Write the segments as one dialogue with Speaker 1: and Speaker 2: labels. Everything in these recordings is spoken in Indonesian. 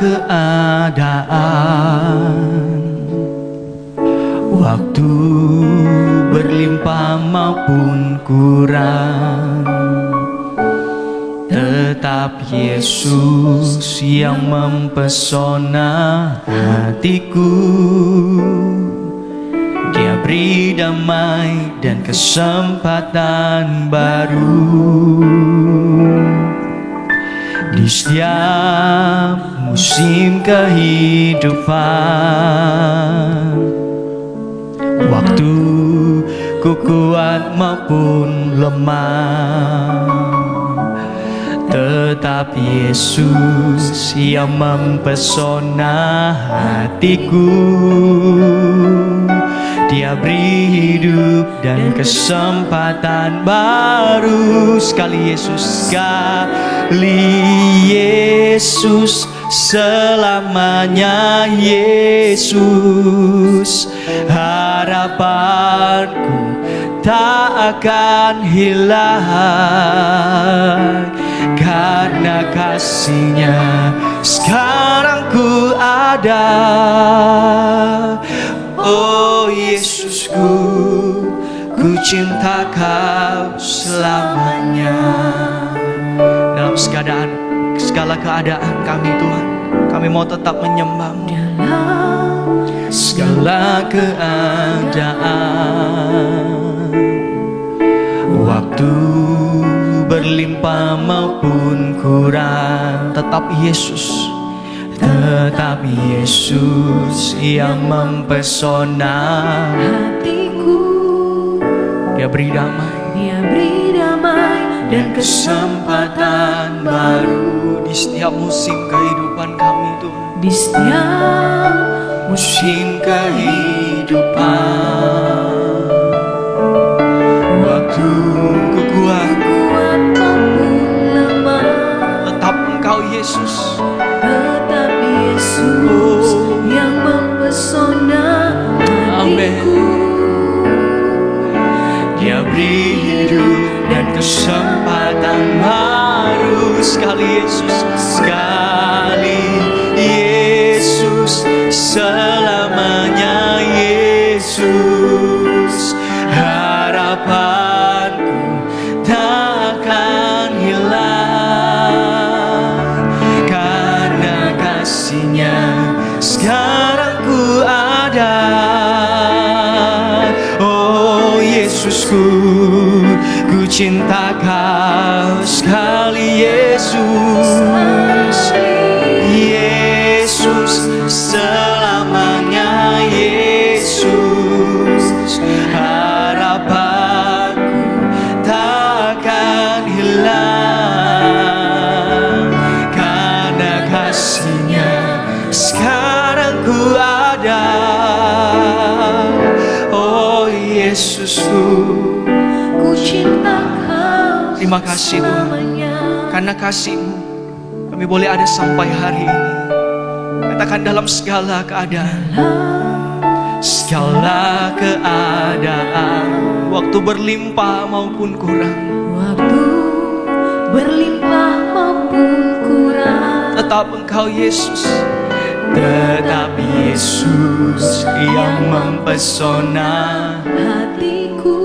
Speaker 1: keadaan, waktu berlimpah maupun kurang, tetap Yesus yang mempesona hatiku. Dia beri damai dan kesempatan baru di setiap musim kehidupan. Waktu ku kuat maupun lemah, tetap Yesus yang mempesona hatiku. Dia beri hidup dan kesempatan baru. Sekali Yesus, sekali Yesus, selamanya Yesus. Harapanku tak akan hilang, karena kasih-Nya sekarang ku ada. Oh Yesusku, ku cinta Kau selamanya. Dalam segala keadaan kami Tuhan, kami mau tetap menyembah-Mu. Segala keadaan, waktu berlimpah maupun kurang, tetap Yesus, tetap Yesus yang mempesona
Speaker 2: hatiku.
Speaker 1: Dia beri damai,
Speaker 2: Dia beri damai
Speaker 1: dan kesempatan baru di setiap musim kehidupan kami Tuhan.
Speaker 2: di setiap
Speaker 1: Musim kehidupan, waktu ku kuat
Speaker 2: maupun lemah,
Speaker 1: tetap Engkau Yesus.
Speaker 2: tetap Yesus yang mempesona hatiku.
Speaker 1: Dia beri hidup dan kesempatan baru. Sekali Yesus, sekali Yesus, selamanya Yesus. Harapanku tak akan hilang, karena kasih-Nya sekarang ku ada. Oh Yesusku, ku cinta Kau sekali Yesus. Yesus, selamanya Yesus. Harapanku takkan hilang, karena kasih-Nya sekarang ku ada. Oh Yesusku,
Speaker 2: Ku cinta Kau
Speaker 1: terima kasih Tuhan,
Speaker 2: selamanya.
Speaker 1: karena kasih-Mu kami boleh ada sampai hari ini. Katakan dalam segala keadaan, segala keadaan, waktu berlimpah maupun kurang,
Speaker 2: Waktu berlimpah maupun kurang,
Speaker 1: tetap Engkau Yesus, tetap Yesus yang mempesona,
Speaker 2: hatiku.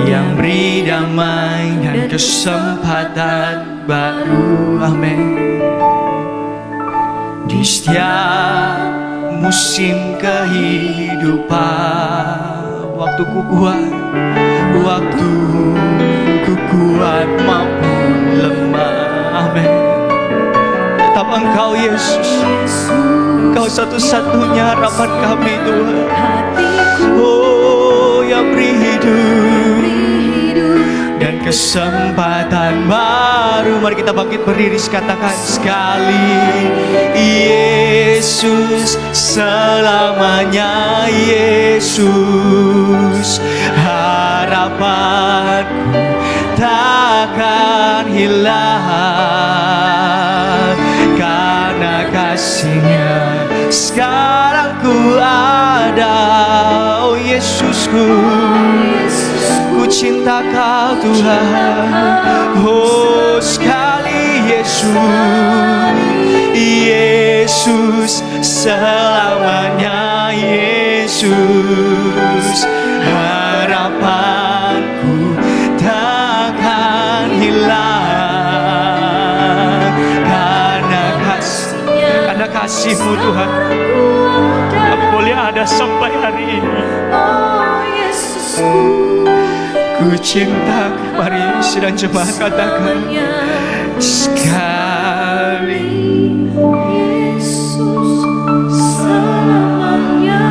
Speaker 1: yang beri damai dan kesempatan baru. Amin. Di setiap musim kehidupan, waktu ku kuat maupun lemah. Amin. Tetap Engkau Yesus, Engkau satu-satunya harapan kami Tuhan. Oh yang beri hidup dan kesempatan baru. Mari kita bangkit berdiri, katakan sekali Yesus, selamanya Yesus. Harapanku takkan hilang, karena kasih-Nya sekarang ku ada. Oh Yesusku, ku cinta Kau Tuhan. Oh sekali Yesus, selamanya Yesus, harapanku takkan hilang karena kasih-Mu Tuhan. Kami boleh ada sampai hari ini.
Speaker 2: Oh Yesusku,
Speaker 1: Ku cinta. Mari sedang jemaat katakan sekali.
Speaker 2: Yesus selamanya.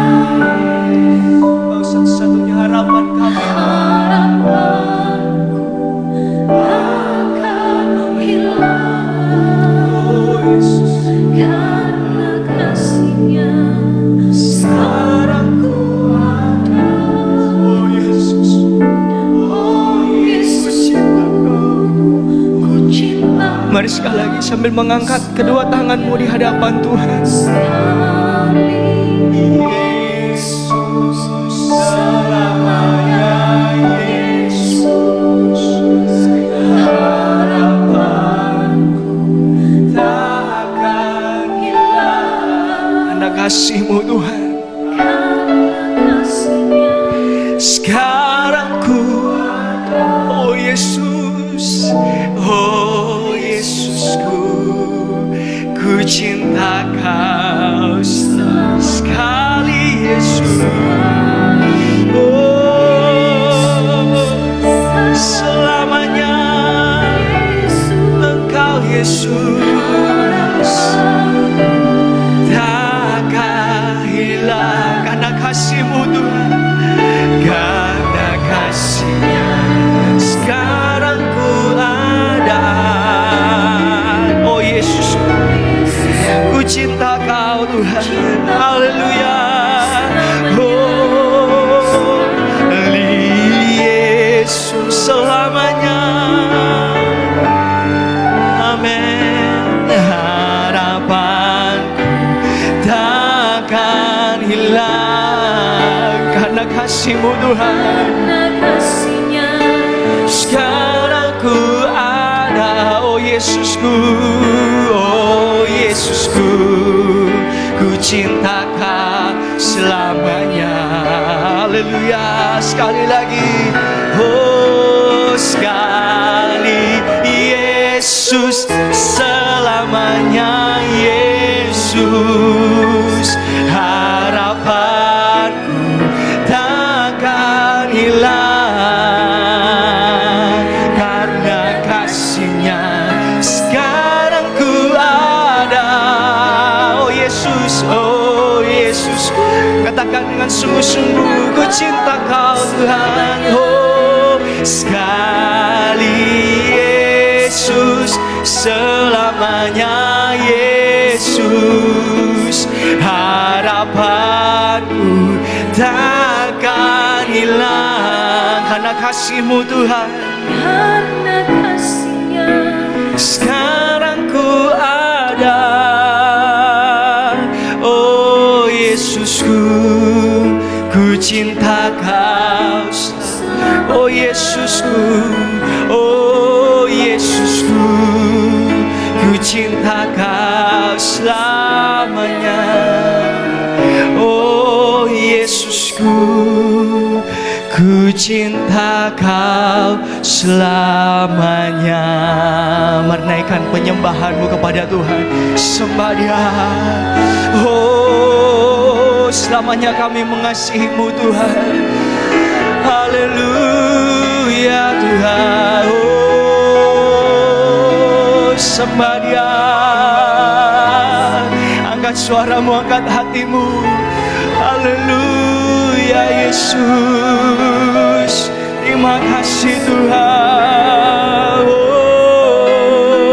Speaker 1: Kau satu-satunya harapan kami.
Speaker 2: Harapanku akan hilang.
Speaker 1: Oh Yesus,
Speaker 2: Karena kasih-Nya sekarang ku ada.
Speaker 1: oh Yesus,
Speaker 2: Oh Yesus, ku cinta
Speaker 1: mari sekali lagi sambil mengangkat kedua tanganmu di hadapan Tuhan.
Speaker 2: sekali.
Speaker 1: Yesus, selamanya Yesus, harapanku tak akan hilang karena kasih-Mu Tuhan.
Speaker 2: Karena kasih-Nya
Speaker 1: Sekarang ku ada, oh Yesus, oh Yesusku, ku cinta Kau sekali Yesus. Oh, selamanya Engkau Yesus takkan hilang karena kasih-Mu Tuhan. Karena kasih-Nya sekarang ku ada. Oh Yesus, ku cinta Kau Tuhan. Haleluya. Oh Yesus, selamanya. Amin. Harapanku takkan hilang karena kasih-Mu Tuhan.
Speaker 2: Karena kasih-Nya
Speaker 1: Sekarang ku ada, oh Yesusku, oh Yesusku, ku cinta Kau selamanya. Haleluya. Sekali lagi, oh sekali, Yesus, selamanya Yesus, harapanku takkan hilang karena kasih-Nya sekarang ku ada. Oh Yesus, oh Yesus, katakan dengan sungguh-sungguh, ku cinta Kau Tuhan. Oh sekali Yesus, selamanya Yesus, harapanku takkan hilang karena kasih-Mu Tuhan.
Speaker 2: Karena kasih-Nya
Speaker 1: Sekarang ku ada, oh Yesusku, ku cinta Kau. Oh Yesusku, oh Yesusku, ku cinta Kau selamanya. Oh Yesusku, ku cinta Kau selamanya. Mari naikkan penyembahanmu kepada Tuhan. Sembah Dia. Oh, selamanya kami mengasihi-Mu Tuhan. Haleluya Tuhan. Oh, sembah Dia. Angkat suaramu, angkat hatimu. Haleluya Yesus. Terima kasih Tuhan.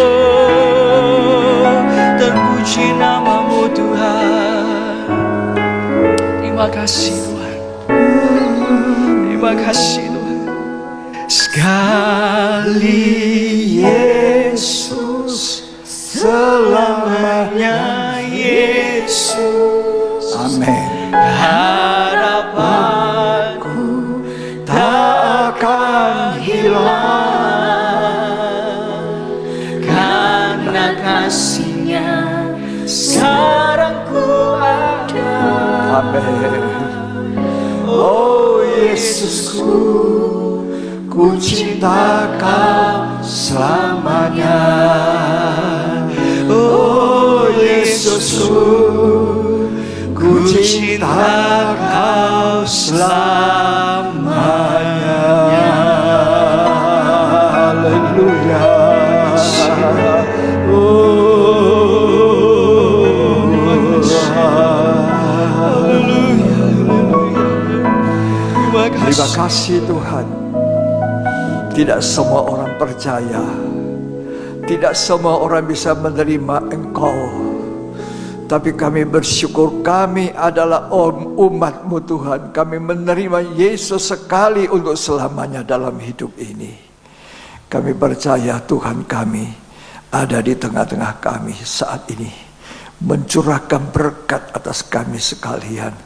Speaker 1: Oh, terpuji nama-Mu Tuhan. Terima kasih Tuhan. Terima kasih Tuhan. Sekali Yesus, selamanya Yesus.
Speaker 3: Amin.
Speaker 1: Harapanku tak akan hilang
Speaker 3: Amin. Oh Yesusku, ku cinta Kau selamanya. Oh Yesusku, ku cinta Kau selamanya. Haleluya. Terima kasih Tuhan. Tidak semua orang percaya, tidak semua orang bisa menerima Engkau. Tapi kami bersyukur kami adalah umat-Mu Tuhan. Kami menerima Yesus sekali untuk selamanya dalam hidup ini. Kami percaya Tuhan kami ada di tengah-tengah kami saat ini, mencurahkan berkat atas kami sekalian.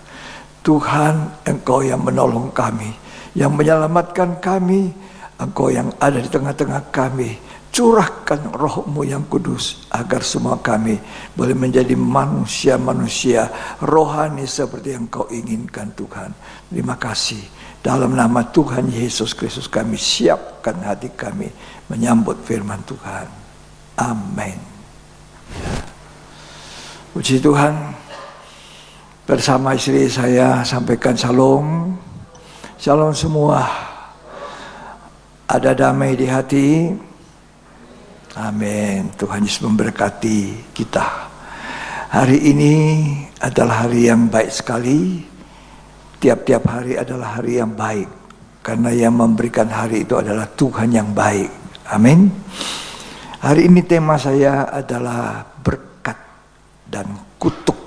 Speaker 3: Tuhan, Engkau yang menolong kami, yang menyelamatkan kami, Engkau yang ada di tengah-tengah kami. Curahkan Roh-Mu yang kudus agar semua kami boleh menjadi manusia-manusia rohani seperti yang Kau inginkan Tuhan. Terima kasih. Dalam nama Tuhan Yesus Kristus kami siapkan hati kami menyambut firman Tuhan. Amin. Puji Tuhan. Bersama istri saya sampaikan shalom. Shalom semua. Ada damai di hati. Amin. Tuhan Yesus memberkati kita. Hari ini adalah hari yang baik sekali. Tiap-tiap hari adalah hari yang baik. Karena yang memberikan hari itu adalah Tuhan yang baik. Amin. Hari ini tema saya adalah berkat dan kutuk.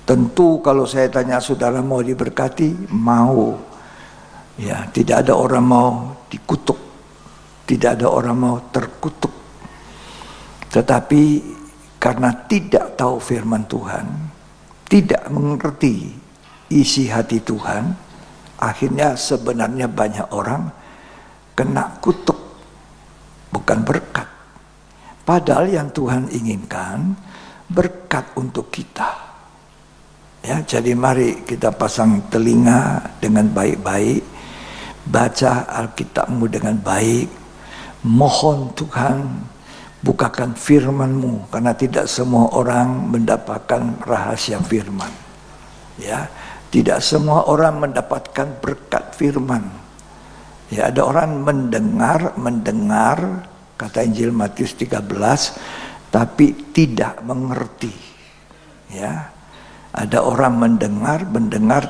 Speaker 3: Tentu kalau saya tanya saudara mau diberkati, mau. Ya, tidak ada orang mau dikutuk. Tidak ada orang mau terkutuk. Tetapi karena tidak tahu firman Tuhan, tidak mengerti isi hati Tuhan, akhirnya sebenarnya banyak orang kena kutuk, bukan berkat. Padahal yang Tuhan inginkan berkat untuk kita. Ya, jadi mari kita pasang telinga dengan baik-baik, baca Alkitab-Mu dengan baik, mohon Tuhan bukakan firman-Mu, karena tidak semua orang mendapatkan rahasia firman. Ya, tidak semua orang mendapatkan berkat firman. Ya, ada orang mendengar kata Injil Matius 13, tapi tidak mengerti. Ya. Ada orang mendengar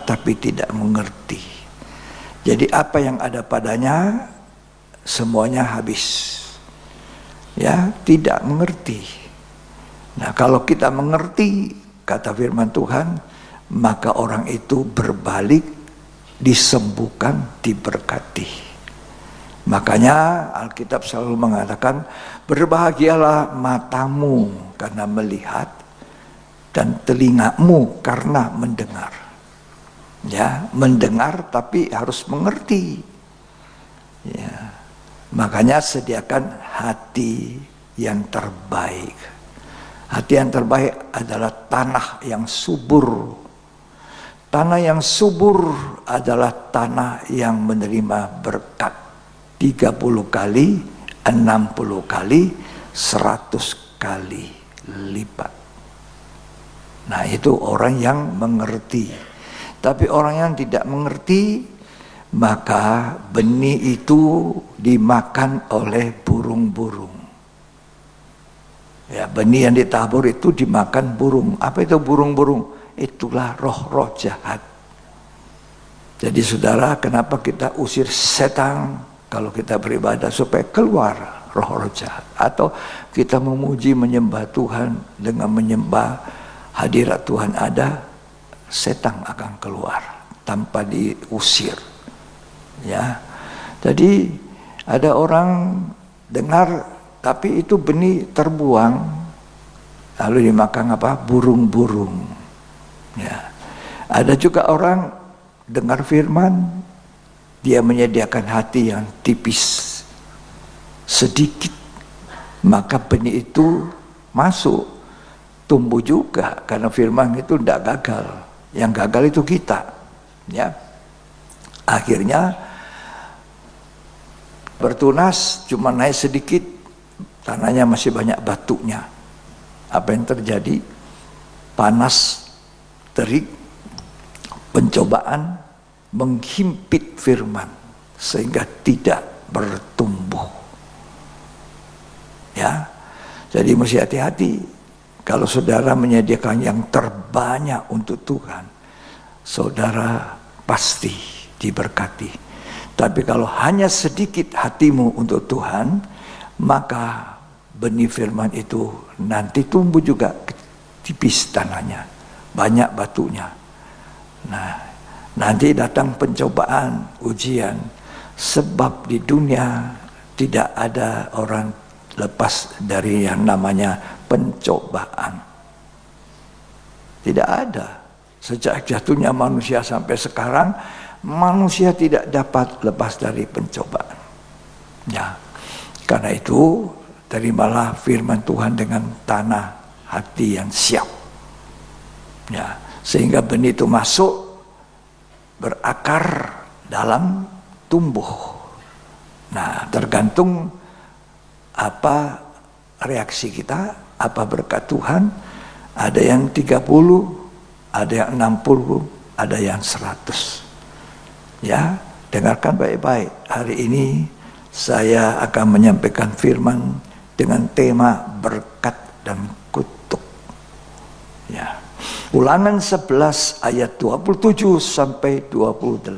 Speaker 3: tapi tidak mengerti. Jadi apa yang ada padanya semuanya habis. Ya, tidak mengerti. Nah, kalau kita mengerti kata firman Tuhan, maka orang itu berbalik, disembuhkan, diberkati. Makanya Alkitab selalu mengatakan, berbahagialah matamu karena melihat, dan telingamu karena mendengar. Ya, mendengar tapi harus mengerti. Ya. Makanya sediakan hati yang terbaik. Hati yang terbaik adalah tanah yang subur. Tanah yang subur adalah tanah yang menerima berkat 30 kali, 60 kali, 100 kali lipat. Nah, itu orang yang mengerti. Tapi orang yang tidak mengerti, maka benih itu dimakan oleh burung-burung. Ya, benih yang ditabur itu dimakan burung. Apa itu burung-burung? Itulah roh-roh jahat. Jadi saudara, kenapa kita usir setan kalau kita beribadah? Supaya keluar roh-roh jahat. Atau kita memuji menyembah Tuhan dengan menyembah hadirat Tuhan ada, setan akan keluar tanpa diusir. Ya, jadi ada orang dengar tapi itu benih terbuang, lalu dimakan apa? Burung-burung. Ya, ada juga orang dengar firman, dia menyediakan hati yang tipis, sedikit, maka benih itu masuk. tumbuh juga, karena firman itu tidak gagal. Yang gagal itu kita, ya. Akhirnya bertunas, cuma naik sedikit, tanahnya masih banyak batunya. Apa yang terjadi? Panas, terik, pencobaan menghimpit firman sehingga tidak bertumbuh. Ya, jadi mesti hati-hati. Kalau saudara menyediakan yang terbanyak untuk Tuhan, saudara pasti diberkati. Tapi kalau hanya sedikit hatimu untuk Tuhan, maka benih firman itu nanti tumbuh juga tipis tanahnya, banyak batunya. Nah, nanti datang pencobaan, ujian, sebab di dunia tidak ada orang lepas dari yang namanya pencobaan. Tidak ada. Sejak jatuhnya manusia sampai sekarang, manusia tidak dapat lepas dari pencobaan. Ya, karena itu terimalah firman Tuhan dengan tanah hati yang siap. Ya, sehingga benih itu masuk, berakar dalam, tumbuh. Nah, tergantung apa reaksi kita, apa berkat Tuhan. Ada yang 30, ada yang 60, ada yang 100. Ya, dengarkan baik-baik. Hari ini saya akan menyampaikan firman dengan tema berkat dan kutuk. Ya. Ulangan 11 ayat 27 sampai 28.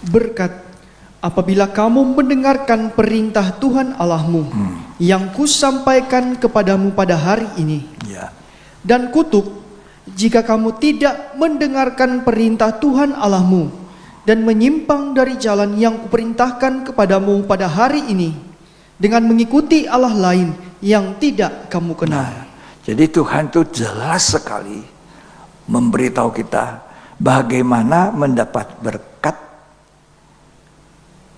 Speaker 1: Berkat apabila kamu mendengarkan perintah Tuhan Allahmu yang kusampaikan kepadamu pada hari ini.
Speaker 3: Ya.
Speaker 1: Dan kutuk jika kamu tidak mendengarkan perintah Tuhan Allahmu dan menyimpang dari jalan yang kuperintahkan kepadamu pada hari ini dengan mengikuti Allah lain yang tidak kamu kenal.
Speaker 3: Nah, jadi Tuhan itu jelas sekali memberitahu kita bagaimana mendapat berkat,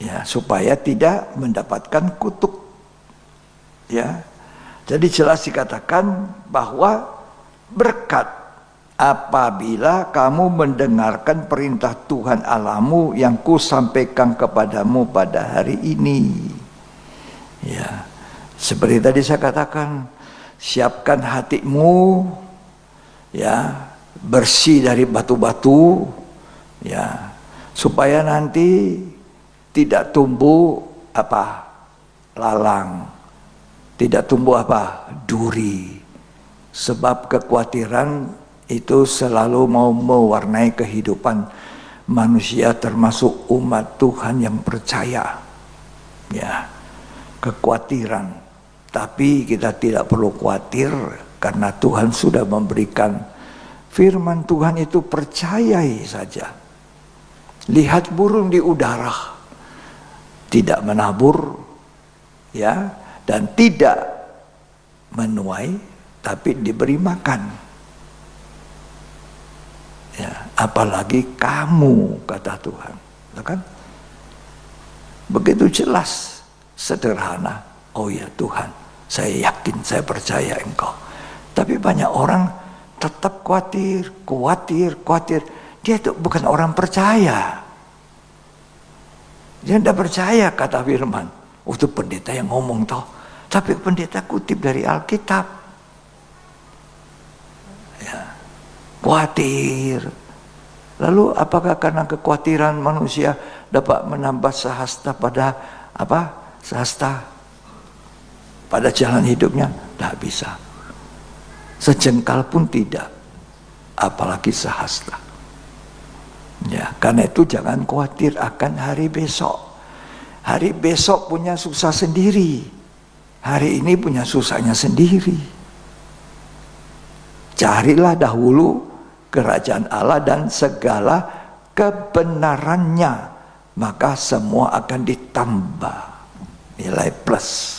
Speaker 3: ya, supaya tidak mendapatkan kutuk. Ya. Jadi jelas dikatakan bahwa berkat apabila kamu mendengarkan perintah Tuhan Allahmu yang kusampaikan kepadamu pada hari ini. Ya. Seperti tadi saya katakan, siapkan hatimu, ya, bersih dari batu-batu, ya, supaya nanti tidak tumbuh apa? Lalang. Tidak tumbuh apa? Duri. Sebab kekhawatiran itu selalu mau mewarnai kehidupan manusia, termasuk umat Tuhan yang percaya. Ya, kekhawatiran. Tapi kita tidak perlu khawatir karena Tuhan sudah memberikan firman Tuhan itu, percayai saja. Lihat burung di udara, tidak menabur, ya, dan tidak menuai, tapi diberi makan. Ya, apalagi kamu, kata Tuhan, kan? Begitu jelas, sederhana. Oh ya Tuhan, saya yakin, saya percaya Engkau. Tapi banyak orang tetap khawatir. Dia itu bukan orang percaya. Dia tidak percaya kata firman. Oh, itu pendeta yang ngomong toh. Tapi pendeta kutip dari Alkitab. Ya, khawatir. Lalu apakah karena kekhawatiran manusia dapat menambah sahasta pada apa? Sahasta pada jalan hidupnya? Tidak bisa. Sejengkal pun tidak. Apalagi sahasta. Ya, karena itu jangan khawatir akan hari besok. Hari besok punya susah sendiri. Hari ini punya susahnya sendiri. Carilah dahulu kerajaan Allah dan segala kebenarannya, maka semua akan ditambah. Nilai plus,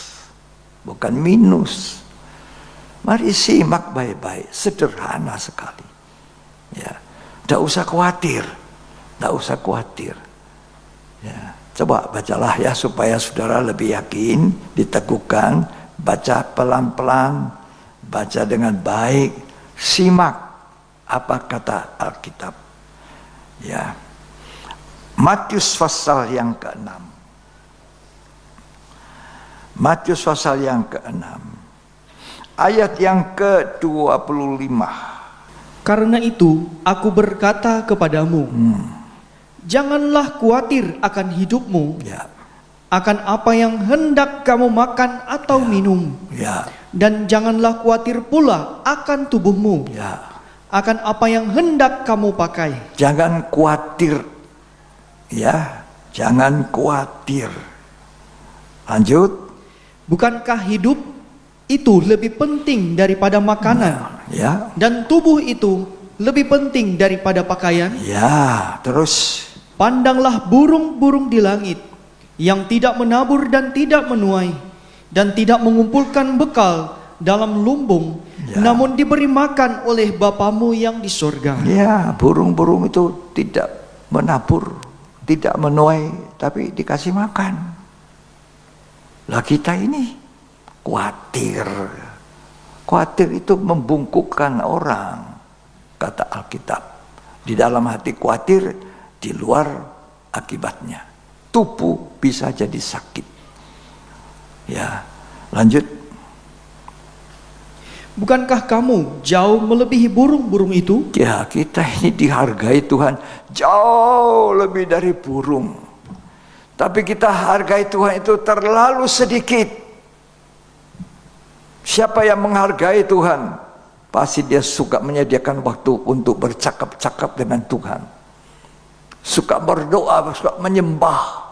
Speaker 3: bukan minus. Mari simak baik-baik, sederhana sekali. Ya, tidak usah khawatir, tidak usah khawatir. Ya, coba bacalah ya supaya saudara lebih yakin, diteguhkan, baca pelan-pelan baca dengan baik, simak apa kata Alkitab. Ya. Matius pasal yang ke-6. Matius pasal yang ke-6. Ayat yang ke-25.
Speaker 1: Karena itu aku berkata kepadamu, janganlah khawatir akan hidupmu,
Speaker 3: Ya.
Speaker 1: akan apa yang hendak kamu makan atau minum,
Speaker 3: Ya.
Speaker 1: dan janganlah khawatir pula akan tubuhmu,
Speaker 3: Ya.
Speaker 1: akan apa yang hendak kamu pakai.
Speaker 3: Jangan khawatir. Ya, jangan khawatir. Lanjut.
Speaker 1: Bukankah hidup itu lebih penting daripada makanan,
Speaker 3: Ya.
Speaker 1: dan tubuh itu lebih penting daripada pakaian?
Speaker 3: Ya, terus.
Speaker 1: Pandanglah burung-burung di langit, yang tidak menabur dan tidak menuai, dan tidak mengumpulkan bekal dalam lumbung,
Speaker 3: Ya.
Speaker 1: namun diberi makan oleh Bapamu yang di sorga.
Speaker 3: Ya, burung-burung itu tidak menabur, tidak menuai, tapi dikasih makan. Lah kita ini khawatir. Khawatir itu membungkukkan orang, kata Alkitab. Di dalam hati khawatir, di luar akibatnya. Tubuh bisa jadi sakit. Ya, lanjut.
Speaker 1: Bukankah kamu jauh melebihi burung-burung itu?
Speaker 3: Ya, kita ini dihargai Tuhan jauh lebih dari burung. Tapi kita hargai Tuhan itu terlalu sedikit. Siapa yang menghargai Tuhan, pasti dia suka menyediakan waktu untuk bercakap-cakap dengan Tuhan. Suka berdoa, suka menyembah.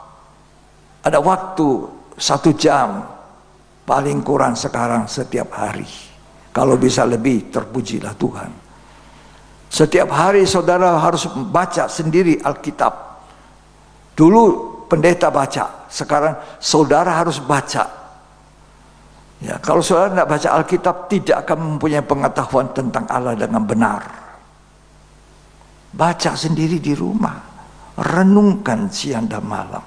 Speaker 3: Ada waktu 1 jam, paling kurang sekarang setiap hari. Kalau bisa lebih, terpujilah Tuhan. Setiap hari saudara harus baca sendiri Alkitab. Dulu pendeta baca, sekarang saudara harus baca. Ya, kalau saudara tidak baca Alkitab, tidak akan mempunyai pengetahuan tentang Allah dengan benar. Baca sendiri di rumah, renungkan siang dan malam.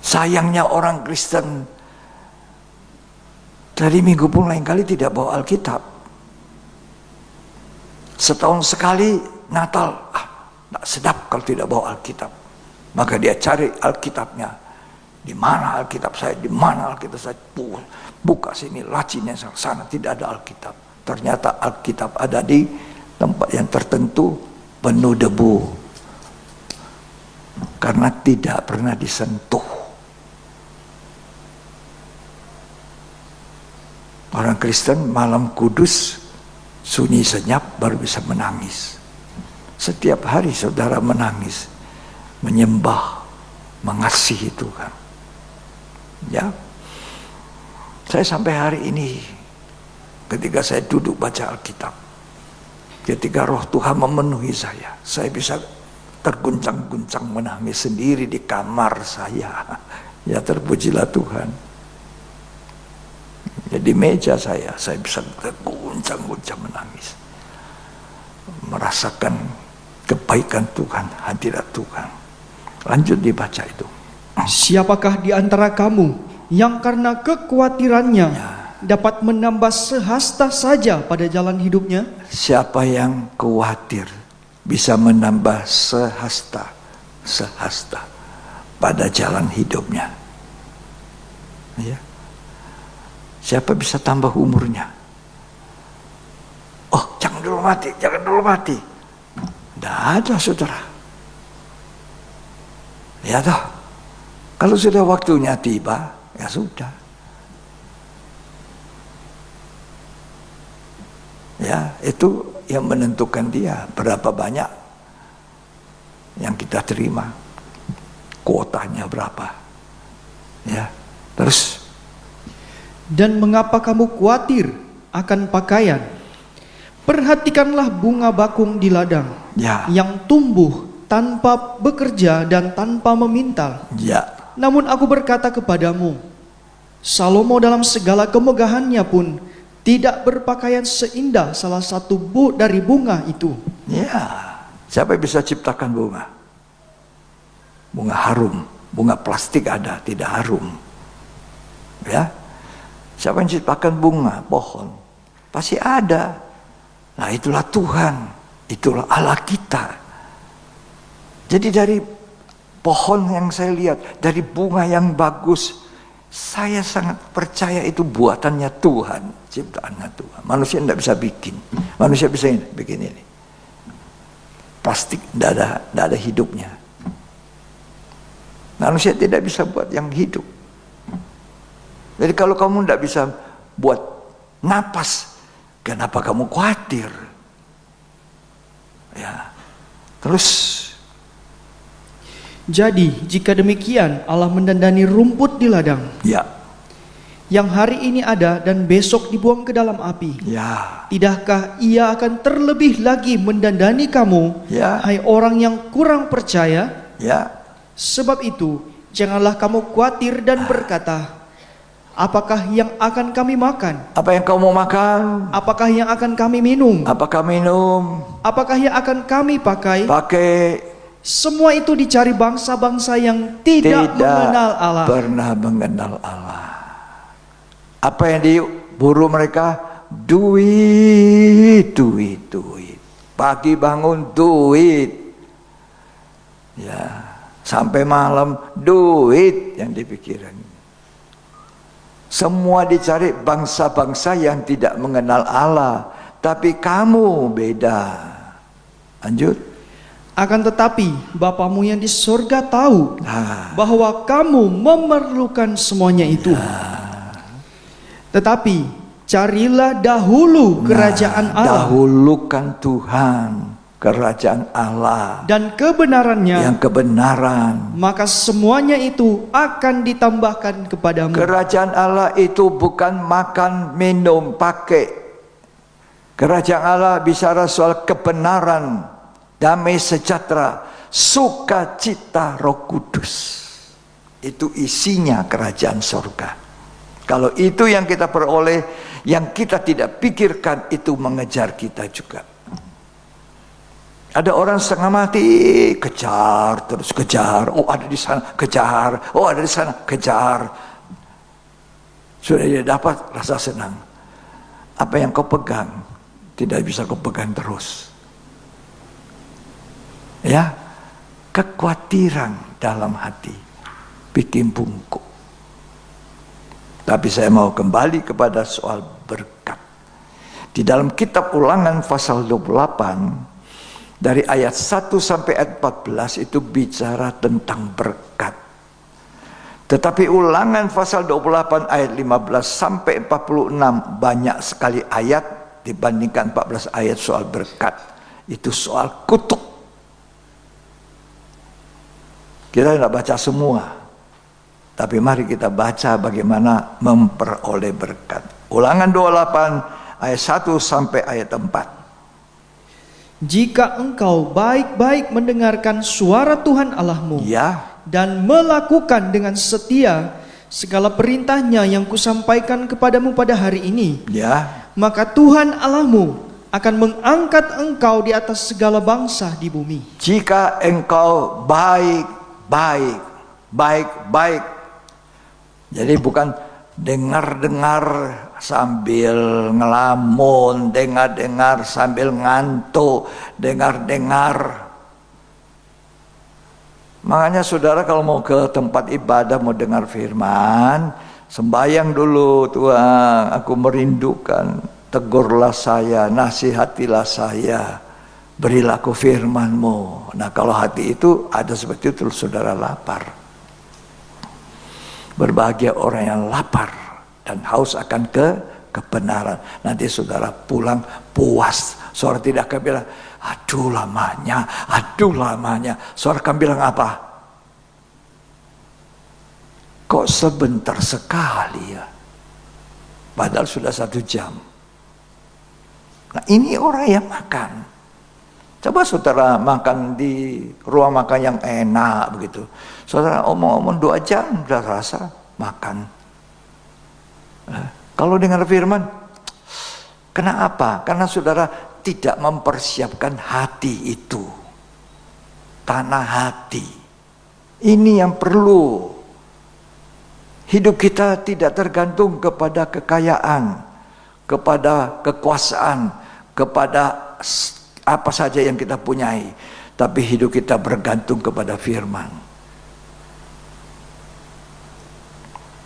Speaker 3: Sayangnya orang Kristen dari minggu pun lain kali tidak bawa Alkitab. Setahun sekali Natal, tak sedap kalau tidak bawa Alkitab. Maka dia cari Alkitabnya. Di mana Alkitab saya? Di mana Alkitab saya? Buka sini, lacinya sana, tidak ada Alkitab. Ternyata Alkitab ada di tempat yang tertentu penuh debu. Karena tidak pernah disentuh. Orang Kristen malam kudus, sunyi senyap baru bisa menangis. Setiap hari saudara menangis, menyembah, mengasihi Tuhan. Ya, saya sampai hari ini, ketika saya duduk baca Alkitab, ketika Roh Tuhan memenuhi saya bisa terguncang-guncang menangis sendiri di kamar saya. Ya, terpujilah Tuhan. Jadi meja saya bisa terguncang-guncang menangis. Merasakan kebaikan Tuhan, hadirat Tuhan. Lanjut dibaca itu.
Speaker 1: Siapakah di antara kamu yang karena kekhawatirannya dapat menambah sehasta saja pada jalan hidupnya?
Speaker 3: Siapa yang khawatir bisa menambah sehasta pada jalan hidupnya? Ya. Siapa bisa tambah umurnya? Oh, jangan dulu mati. Tidak ada, saudara. Ya toh, kalau sudah waktunya tiba, ya sudah. Ya, itu yang menentukan dia berapa banyak yang kita terima, kuotanya berapa. Ya, terus.
Speaker 1: Dan mengapa kamu khawatir akan pakaian? Perhatikanlah bunga bakung di ladang,
Speaker 3: Ya.
Speaker 1: yang tumbuh tanpa bekerja dan tanpa memintal.
Speaker 3: Ya.
Speaker 1: Namun aku berkata kepadamu, Salomo dalam segala kemegahannya pun tidak berpakaian seindah salah satu dari bunga itu.
Speaker 3: Ya. Siapa yang bisa ciptakan bunga? Bunga harum. Bunga plastik ada, tidak harum. Ya. Siapa yang ciptakan bunga, pohon? Pasti ada. Nah itulah Tuhan, itulah Allah kita. Jadi dari pohon yang saya lihat, dari bunga yang bagus, saya sangat percaya itu buatannya Tuhan, ciptaannya Tuhan. Manusia tidak bisa bikin. Manusia bisa bikin ini. Plastik tidak ada hidupnya. Manusia tidak bisa buat yang hidup. Jadi kalau kamu tidak bisa buat napas, kenapa kamu khawatir? Ya. Terus
Speaker 1: Jadi, jika demikian Allah mendandani rumput di ladang,
Speaker 3: ya,
Speaker 1: yang hari ini ada dan besok dibuang ke dalam api,
Speaker 3: ya,
Speaker 1: tidakkah Ia akan terlebih lagi mendandani kamu,
Speaker 3: ya,
Speaker 1: hai orang yang kurang percaya?
Speaker 3: ya.
Speaker 1: Sebab itu, janganlah kamu khawatir dan berkata, apakah yang akan kami makan?
Speaker 3: Apa yang kamu makan?
Speaker 1: Apakah yang akan kami minum?
Speaker 3: Apakah minum?
Speaker 1: Apakah yang akan kami pakai?
Speaker 3: Pakai.
Speaker 1: Semua itu dicari bangsa-bangsa yang tidak mengenal Allah.
Speaker 3: Pernah mengenal Allah. Apa yang diburu mereka? Duit, duit, duit. Pagi bangun duit. Ya, sampai malam duit yang dipikiran. Semua dicari bangsa-bangsa yang tidak mengenal Allah. Tapi kamu beda. Lanjut.
Speaker 1: Akan tetapi Bapamu yang di surga tahu
Speaker 3: Nah,
Speaker 1: bahwa kamu memerlukan semuanya itu. Tetapi carilah dahulu kerajaan Allah
Speaker 3: dahulukan Tuhan, kerajaan Allah
Speaker 1: dan kebenarannya,
Speaker 3: yang kebenaran.
Speaker 1: maka semuanya itu akan ditambahkan kepadamu.
Speaker 3: Kerajaan Allah itu bukan makan, minum, pakai. Kerajaan Allah bicara soal kebenaran, damai sejahtera, sukacita Roh Kudus. Itu isinya kerajaan surga. Kalau itu yang kita peroleh, yang kita tidak pikirkan, itu mengejar kita juga. Ada orang setengah mati, kejar, terus kejar. Oh ada di sana, kejar. Oh ada di sana, kejar. Sudah dia dapat rasa senang. Apa yang kau pegang, tidak bisa kau pegang terus. Ya, kekhawatiran dalam hati bikin bungkuk. Tapi saya mau kembali kepada soal berkat. Di dalam kitab Ulangan pasal 28 dari ayat 1 sampai ayat 14 itu bicara tentang berkat. Tetapi Ulangan pasal 28 ayat 15 sampai 46 banyak sekali ayat dibandingkan 14 ayat soal berkat. Itu soal kutuk. Kita tidak baca semua, tapi mari kita baca bagaimana memperoleh berkat. Ulangan 28 ayat 1 sampai ayat 4.
Speaker 1: Jika engkau baik-baik mendengarkan suara Tuhan Allahmu,
Speaker 3: Ya,
Speaker 1: dan melakukan dengan setia segala perintahnya yang kusampaikan kepadamu pada hari ini,
Speaker 3: ya,
Speaker 1: maka Tuhan Allahmu akan mengangkat engkau di atas segala bangsa di bumi.
Speaker 3: jika engkau baik-baik. Jadi bukan dengar-dengar sambil ngelamun, dengar-dengar sambil ngantuk, dengar-dengar. Makanya saudara kalau mau ke tempat ibadah, mau dengar firman, sembahyang dulu. Tuhan, aku merindukan, tegurlah saya, nasihatilah saya, berilah aku firman-Mu. Nah kalau hati itu ada seperti itu, saudara lapar. Berbahagia orang yang lapar dan haus akan kebenaran. Nanti saudara pulang puas. Saudara tidak akan bilang, aduh lamanya, aduh lamanya. Saudara akan bilang apa? Kok sebentar sekali ya? Padahal sudah 1 jam. Nah ini orang yang makan. Coba saudara makan di ruang makan yang enak begitu. Saudara omong-omong 2 jam sudah rasa makan. Kalau dengar firman, kenapa? Karena saudara tidak mempersiapkan hati itu. Tanah hati. Ini yang perlu. Hidup kita tidak tergantung kepada kekayaan, kepada kekuasaan, kepada apa saja yang kita punyai. Tapi hidup kita bergantung kepada firman.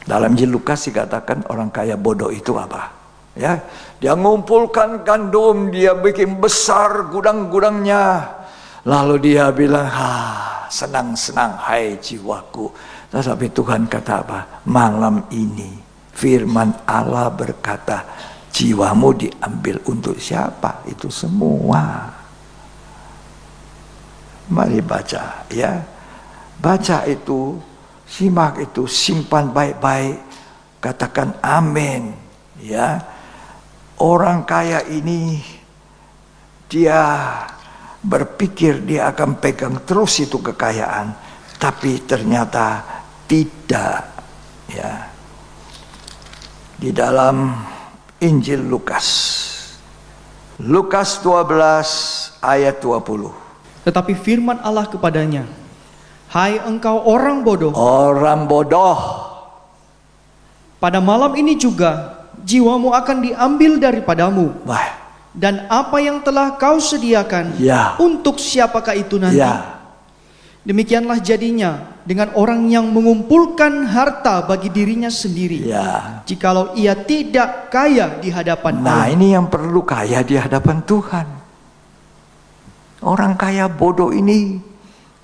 Speaker 3: Dalam Injil Lukas dikatakan orang kaya bodoh itu apa? Ya, dia mengumpulkan gandum, dia bikin besar gudang-gudangnya. Lalu dia bilang, senang-senang hai jiwaku. Tetapi Tuhan kata apa? Malam ini firman Allah berkata, jiwamu diambil untuk siapa? Itu semua. Mari baca, ya. Baca itu, simak itu, simpan baik-baik, katakan amin, ya. Orang kaya ini dia berpikir dia akan pegang terus itu kekayaan, tapi ternyata tidak, ya. Di dalam Injil Lukas 12 ayat 20.
Speaker 1: Tetapi firman Allah kepadanya, hai engkau orang bodoh, pada malam ini juga jiwamu akan diambil daripadamu.
Speaker 3: Wah.
Speaker 1: Dan apa yang telah kau sediakan,
Speaker 3: Ya.
Speaker 1: untuk siapakah itu nanti?
Speaker 3: Ya.
Speaker 1: Demikianlah jadinya dengan orang yang mengumpulkan harta bagi dirinya sendiri,
Speaker 3: Ya.
Speaker 1: jikalau ia tidak kaya di hadapan
Speaker 3: Nah,
Speaker 1: Allah.
Speaker 3: ini yang perlu kaya di hadapan Tuhan. Orang kaya bodoh ini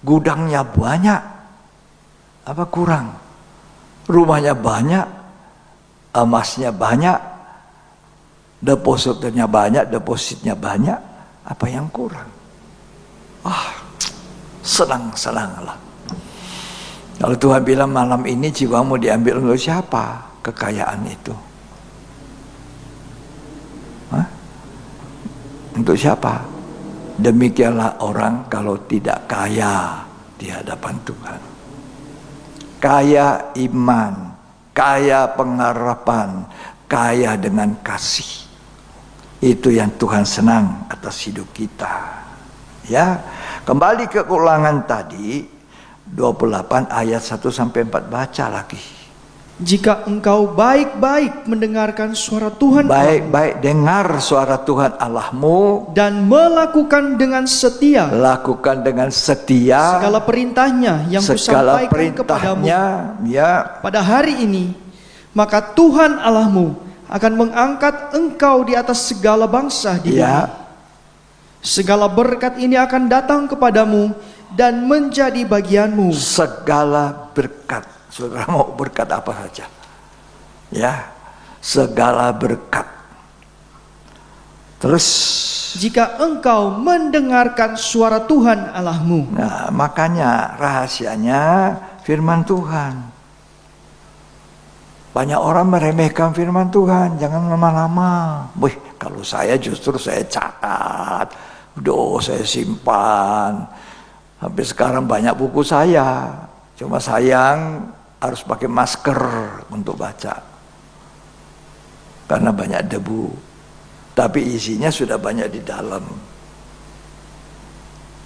Speaker 3: gudangnya banyak, apa kurang? Rumahnya banyak, emasnya banyak, depositnya banyak, apa yang kurang? Senang-senanglah. Kalau Tuhan bilang malam ini jiwamu diambil untuk siapa? Kekayaan itu. Untuk siapa? Demikianlah orang kalau tidak kaya di hadapan Tuhan. Kaya iman, kaya pengharapan, kaya dengan kasih. Itu yang Tuhan senang atas hidup kita. Ya, kembali ke Ulangan tadi 28 ayat 1 sampai 4, baca lagi.
Speaker 1: Jika engkau baik-baik mendengarkan suara Tuhan
Speaker 3: Baik-baik dengar suara Tuhan Allahmu
Speaker 1: dan melakukan dengan setia
Speaker 3: lakukan dengan setia
Speaker 1: segala perintahnya yang
Speaker 3: segala
Speaker 1: kusampaikan kepadamu
Speaker 3: perintahnya, ya.
Speaker 1: pada hari ini, maka Tuhan Allahmu akan mengangkat engkau di atas segala bangsa di bumi.
Speaker 3: Ya.
Speaker 1: Segala berkat ini akan datang kepadamu dan menjadi bagianmu.
Speaker 3: Segala berkat. Saudara mau berkat apa saja? Ya, segala berkat. Terus,
Speaker 1: Jika engkau mendengarkan suara Tuhan Allahmu.
Speaker 3: nah makanya rahasianya firman Tuhan. Banyak orang meremehkan firman Tuhan, jangan lama-lama. Wih, kalau saya justru saya catat, saya simpan. Sampai sekarang banyak buku saya. Cuma sayang harus pakai masker untuk baca. Karena banyak debu. Tapi isinya sudah banyak di dalam.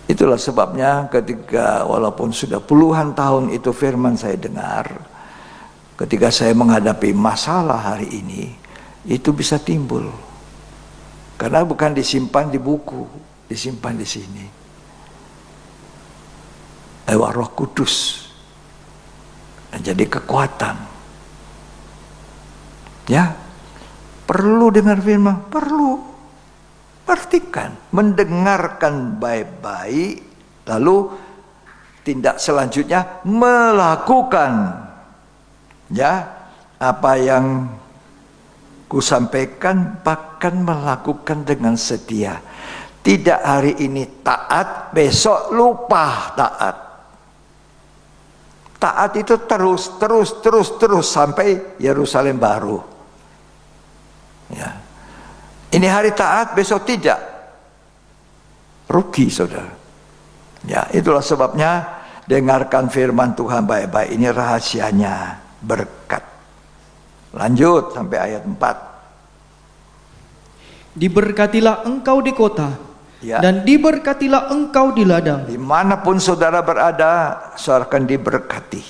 Speaker 3: Itulah sebabnya ketika walaupun sudah puluhan tahun itu firman saya dengar, ketika saya menghadapi masalah hari ini, itu bisa timbul. Karena bukan disimpan di buku, disimpan di sini. Lewat Roh Kudus. Jadi kekuatan. Ya. Perlu dengar firman, perlu. Perhatikan, mendengarkan baik-baik, lalu tindak selanjutnya melakukan. Ya, apa yang kusampaikan bahkan melakukan dengan setia. Tidak hari ini taat, besok lupa taat. Taat itu terus sampai Yerusalem baru. Ya. Ini hari taat, besok tidak. Rugi, saudara. Ya, itulah sebabnya dengarkan firman Tuhan baik-baik. Ini rahasianya, berkat. Lanjut sampai ayat 4.
Speaker 1: Diberkatilah engkau di kota,
Speaker 3: Ya.
Speaker 1: dan diberkatilah engkau di ladang.
Speaker 3: Dimanapun saudara berada, saudara akan diberkati.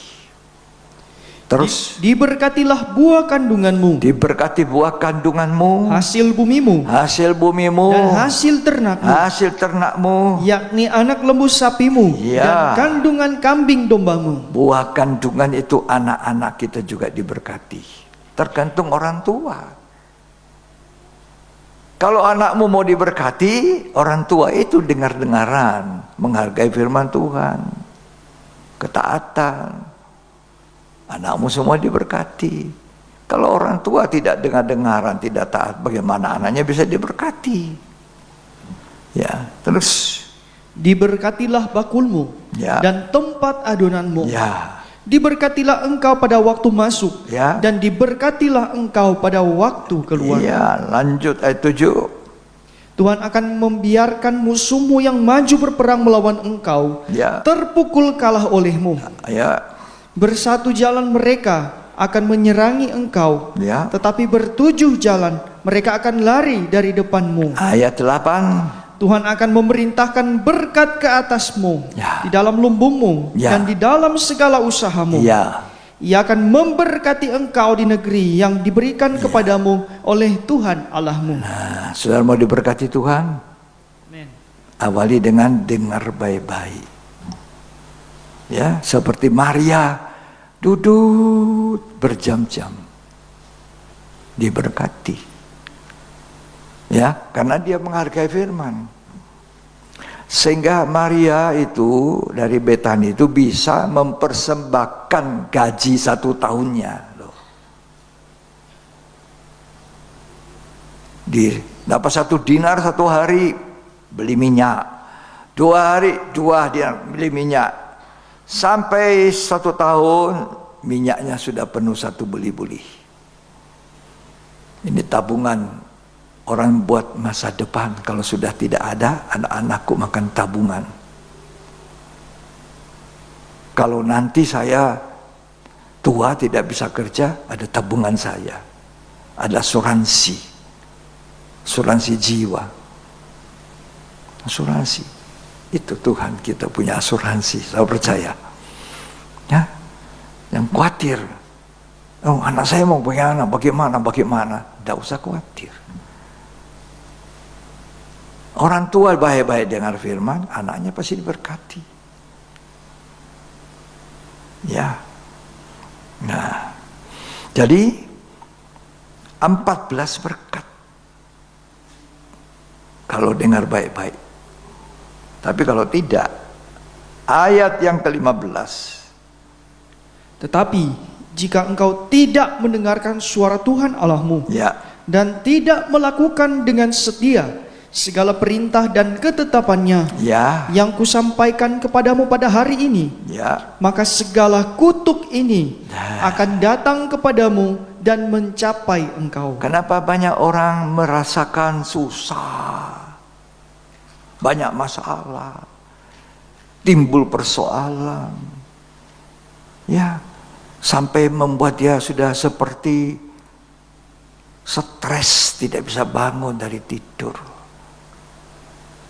Speaker 3: Terus
Speaker 1: Diberkatilah buah kandunganmu,
Speaker 3: diberkati buah kandunganmu,
Speaker 1: hasil bumimu,
Speaker 3: hasil bumimu,
Speaker 1: dan hasil ternakmu,
Speaker 3: hasil ternakmu,
Speaker 1: yakni anak lembu sapimu,
Speaker 3: Ya.
Speaker 1: dan kandungan kambing dombamu.
Speaker 3: buah kandungan itu anak-anak kita juga diberkati. Tergantung orang tua. Kalau anakmu mau diberkati, orang tua itu dengar-dengaran, menghargai firman Tuhan, ketaatan. Anakmu semua diberkati. Kalau orang tua tidak dengar-dengaran, tidak taat, bagaimana anaknya bisa diberkati? Ya, terus
Speaker 1: Diberkatilah bakulmu,
Speaker 3: Ya.
Speaker 1: dan tempat adonanmu.
Speaker 3: ya,
Speaker 1: Diberkatilah engkau pada waktu masuk,
Speaker 3: Ya.
Speaker 1: dan diberkatilah engkau pada waktu keluar.
Speaker 3: ya, lanjut ayat 7.
Speaker 1: Tuhan akan membiarkan musuhmu yang maju berperang melawan engkau,
Speaker 3: Ya.
Speaker 1: terpukul kalah olehmu.
Speaker 3: Ya,
Speaker 1: Bersatu jalan mereka akan menyerangi engkau,
Speaker 3: ya.
Speaker 1: tetapi bertujuh jalan mereka akan lari dari depanmu.
Speaker 3: Ayat 8.
Speaker 1: Tuhan akan memerintahkan berkat ke atasmu,
Speaker 3: Ya.
Speaker 1: di dalam lumbungmu,
Speaker 3: Ya.
Speaker 1: dan di dalam segala usahamu.
Speaker 3: Ya,
Speaker 1: Ia akan memberkati engkau di negeri yang diberikan kepadamu oleh Tuhan Allahmu.
Speaker 3: nah, saudara mau diberkati Tuhan? Awali dengan dengar baik-baik. Ya, seperti Maria duduk berjam-jam diberkati. Ya, karena dia menghargai firman. Sehingga Maria itu dari Betani itu bisa mempersembahkan gaji 1 tahunnya loh. Dapat 1 dinar 1 hari beli minyak, 2 hari 2 dinar beli minyak. Sampai 1 tahun minyaknya sudah penuh 1 beli-beli. Ini tabungan orang buat masa depan. Kalau sudah tidak ada, anak-anakku makan tabungan. Kalau nanti saya tua tidak bisa kerja, ada tabungan saya. Ada asuransi. Asuransi jiwa. Asuransi. Itu Tuhan kita punya asuransi, saya percaya. Ya, yang khawatir, oh anak saya mau bagaimana, tidak usah khawatir. Orang tua baik-baik dengar firman, anaknya pasti diberkati. Ya, nah, jadi 14 berkat. Kalau dengar baik-baik. Tapi kalau tidak, ayat yang ke-15.
Speaker 1: Tetapi jika engkau tidak mendengarkan suara Tuhan Allahmu,
Speaker 3: Ya,
Speaker 1: dan tidak melakukan dengan setia segala perintah dan ketetapannya
Speaker 3: ya,
Speaker 1: yang kusampaikan kepadamu pada hari ini,
Speaker 3: ya.
Speaker 1: maka segala kutuk ini akan datang kepadamu dan mencapai engkau.
Speaker 3: Kenapa banyak orang merasakan susah? Banyak masalah, timbul persoalan, ya, sampai membuat dia sudah seperti stres, tidak bisa bangun dari tidur.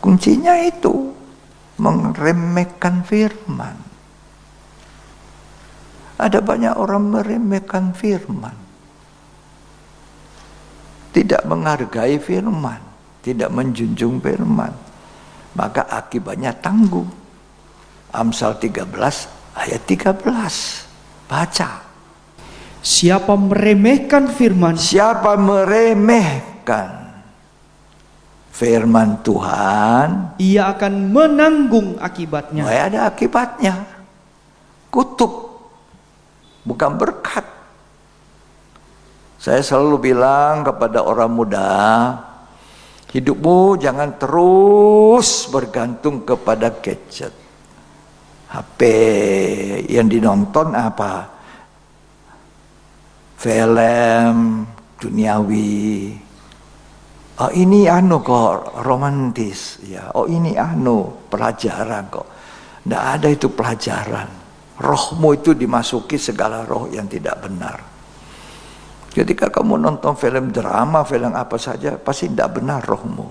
Speaker 3: Kuncinya itu meremehkan firman. Ada banyak orang meremehkan firman, tidak menghargai firman, tidak menjunjung firman. Maka akibatnya tangguh. Amsal 13 ayat 13. Baca.
Speaker 1: Siapa meremehkan firman,
Speaker 3: Siapa meremehkan firman Tuhan,
Speaker 1: ia akan menanggung akibatnya.
Speaker 3: ada akibatnya. Kutuk, bukan berkat. Saya selalu bilang kepada orang muda, hidupmu jangan terus bergantung kepada gadget. HP yang dinonton apa? Film duniawi. Oh ini kok romantis ya. Oh ini pelajaran kok. Tidak ada itu pelajaran. Rohmu itu dimasuki segala roh yang tidak benar. Ketika kamu nonton film drama, film apa saja, pasti tidak benar rohmu.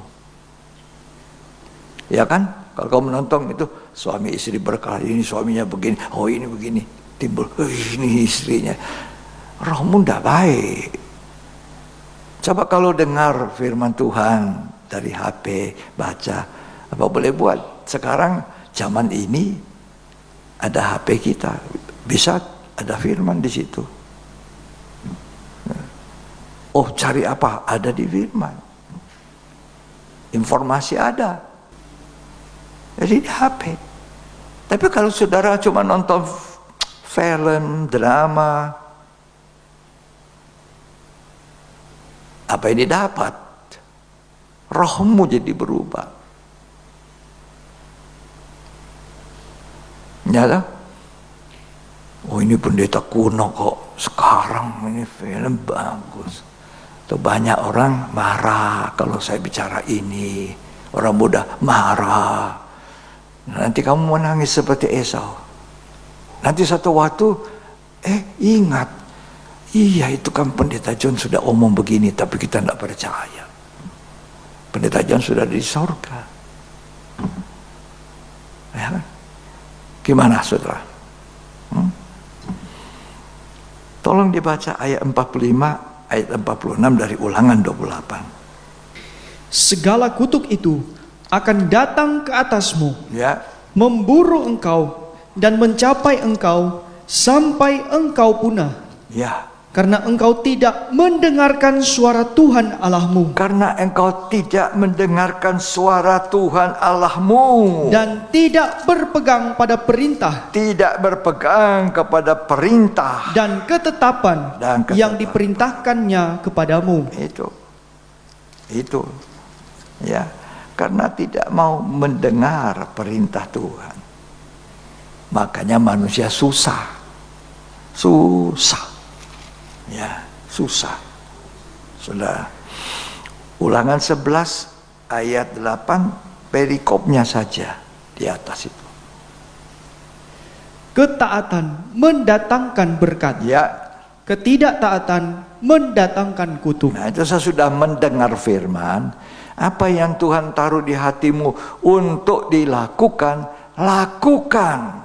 Speaker 3: Ya kan? Kalau kamu nonton itu suami istri berkelahi, ini suaminya begini, oh ini begini. timbul, ini istrinya. Rohmu tidak baik. Coba kalau dengar firman Tuhan dari HP, baca, apa boleh buat? Sekarang zaman ini ada HP kita, bisa ada firman di situ. Oh, cari apa? Ada di firman. Informasi ada. Jadi di HP. Tapi kalau saudara cuma nonton film, drama, apa yang didapat? Rohmu jadi berubah. Ya tak? Oh, ini pendeta kuno kok. Sekarang ini film bagus. Tuh banyak orang marah kalau saya bicara ini. Orang muda marah. Nanti kamu mau nangis seperti Esau. Nanti satu waktu, ingat. Iya, itu kan pendeta John sudah omong begini, tapi kita tidak percaya. Pendeta John sudah di surga. Ya. Gimana saudara? Tolong dibaca ayat 45, ayat 46 dari Ulangan 28.
Speaker 1: Segala kutuk itu akan datang ke atasmu,
Speaker 3: Ya,
Speaker 1: memburu engkau dan mencapai engkau sampai engkau punah.
Speaker 3: ya.
Speaker 1: Karena engkau tidak mendengarkan suara Tuhan Allahmu
Speaker 3: Karena engkau tidak mendengarkan suara Tuhan Allahmu
Speaker 1: dan tidak berpegang pada perintah
Speaker 3: tidak berpegang kepada perintah
Speaker 1: dan ketetapan yang diperintahkannya kepadamu.
Speaker 3: Itu ya, karena tidak mau mendengar perintah Tuhan, makanya manusia susah ya, susah. Sudah. Ulangan 11 ayat 8 perikopnya saja di atas itu.
Speaker 1: Ketaatan mendatangkan berkat,
Speaker 3: Ya.
Speaker 1: ketidaktaatan mendatangkan kutuk.
Speaker 3: Nah, itu saya sudah mendengar firman. Apa yang Tuhan taruh di hatimu untuk dilakukan, lakukan.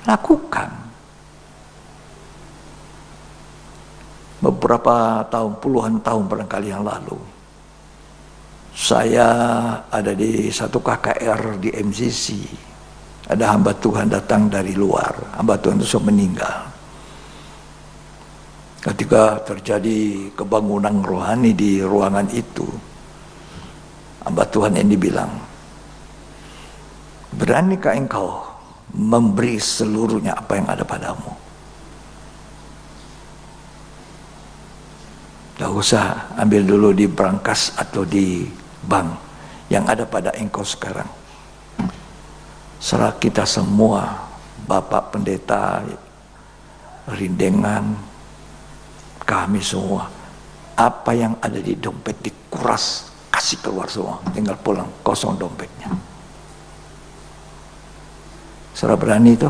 Speaker 3: Lakukan. Beberapa tahun, puluhan tahun barangkali yang lalu, saya ada di satu KKR di MCC. Ada hamba Tuhan datang dari luar. Hamba Tuhan itu sudah meninggal. Ketika terjadi kebangunan rohani di ruangan itu, hamba Tuhan ini bilang, beranikah engkau memberi seluruhnya apa yang ada padamu? Tidak usah ambil dulu di brankas atau di bank yang ada pada engkau sekarang. Serah kita semua, Bapak Pendeta, rindengan, kami semua, apa yang ada di dompet dikuras, kasih keluar semua, tinggal pulang kosong dompetnya. Saudara berani itu?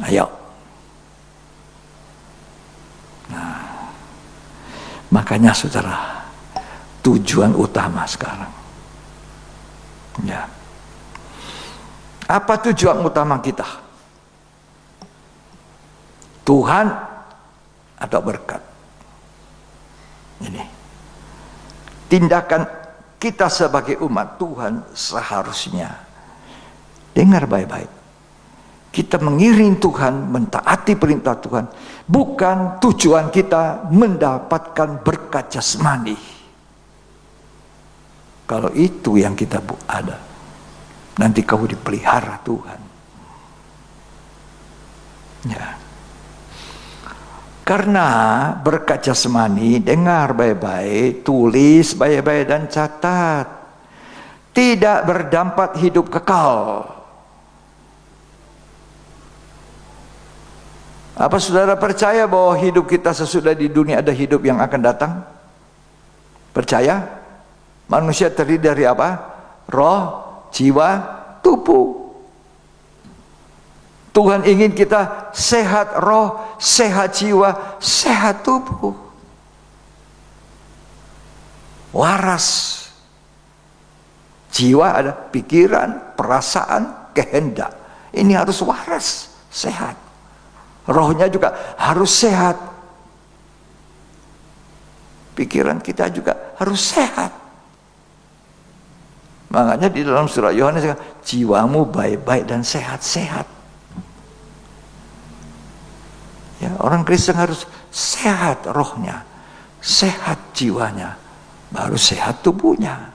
Speaker 3: Ayo. Nah, makanya saudara, tujuan utama sekarang. Ya. Apa tujuan utama kita? Tuhan atau berkat? Ini. Tindakan kita sebagai umat Tuhan seharusnya, dengar baik-baik, kita mengiring Tuhan, mentaati perintah Tuhan, bukan tujuan kita mendapatkan berkat jasmani. Kalau itu yang kita ada, nanti kau dipelihara Tuhan. Ya. Karena berkat jasmani, dengar baik-baik, tulis baik-baik dan catat, tidak berdampak hidup kekal. Apa saudara percaya bahwa hidup kita sesudah di dunia ada hidup yang akan datang? Percaya? Manusia terdiri dari apa? Roh, jiwa, tubuh. Tuhan ingin kita sehat roh, sehat jiwa, sehat tubuh. Waras. Jiwa ada pikiran, perasaan, kehendak. Ini harus waras, sehat. Rohnya juga harus sehat. Pikiran kita juga harus sehat. Makanya di dalam surah Yohanes, jiwamu baik-baik dan sehat-sehat. Ya, orang Kristen harus sehat rohnya, sehat jiwanya, baru sehat tubuhnya.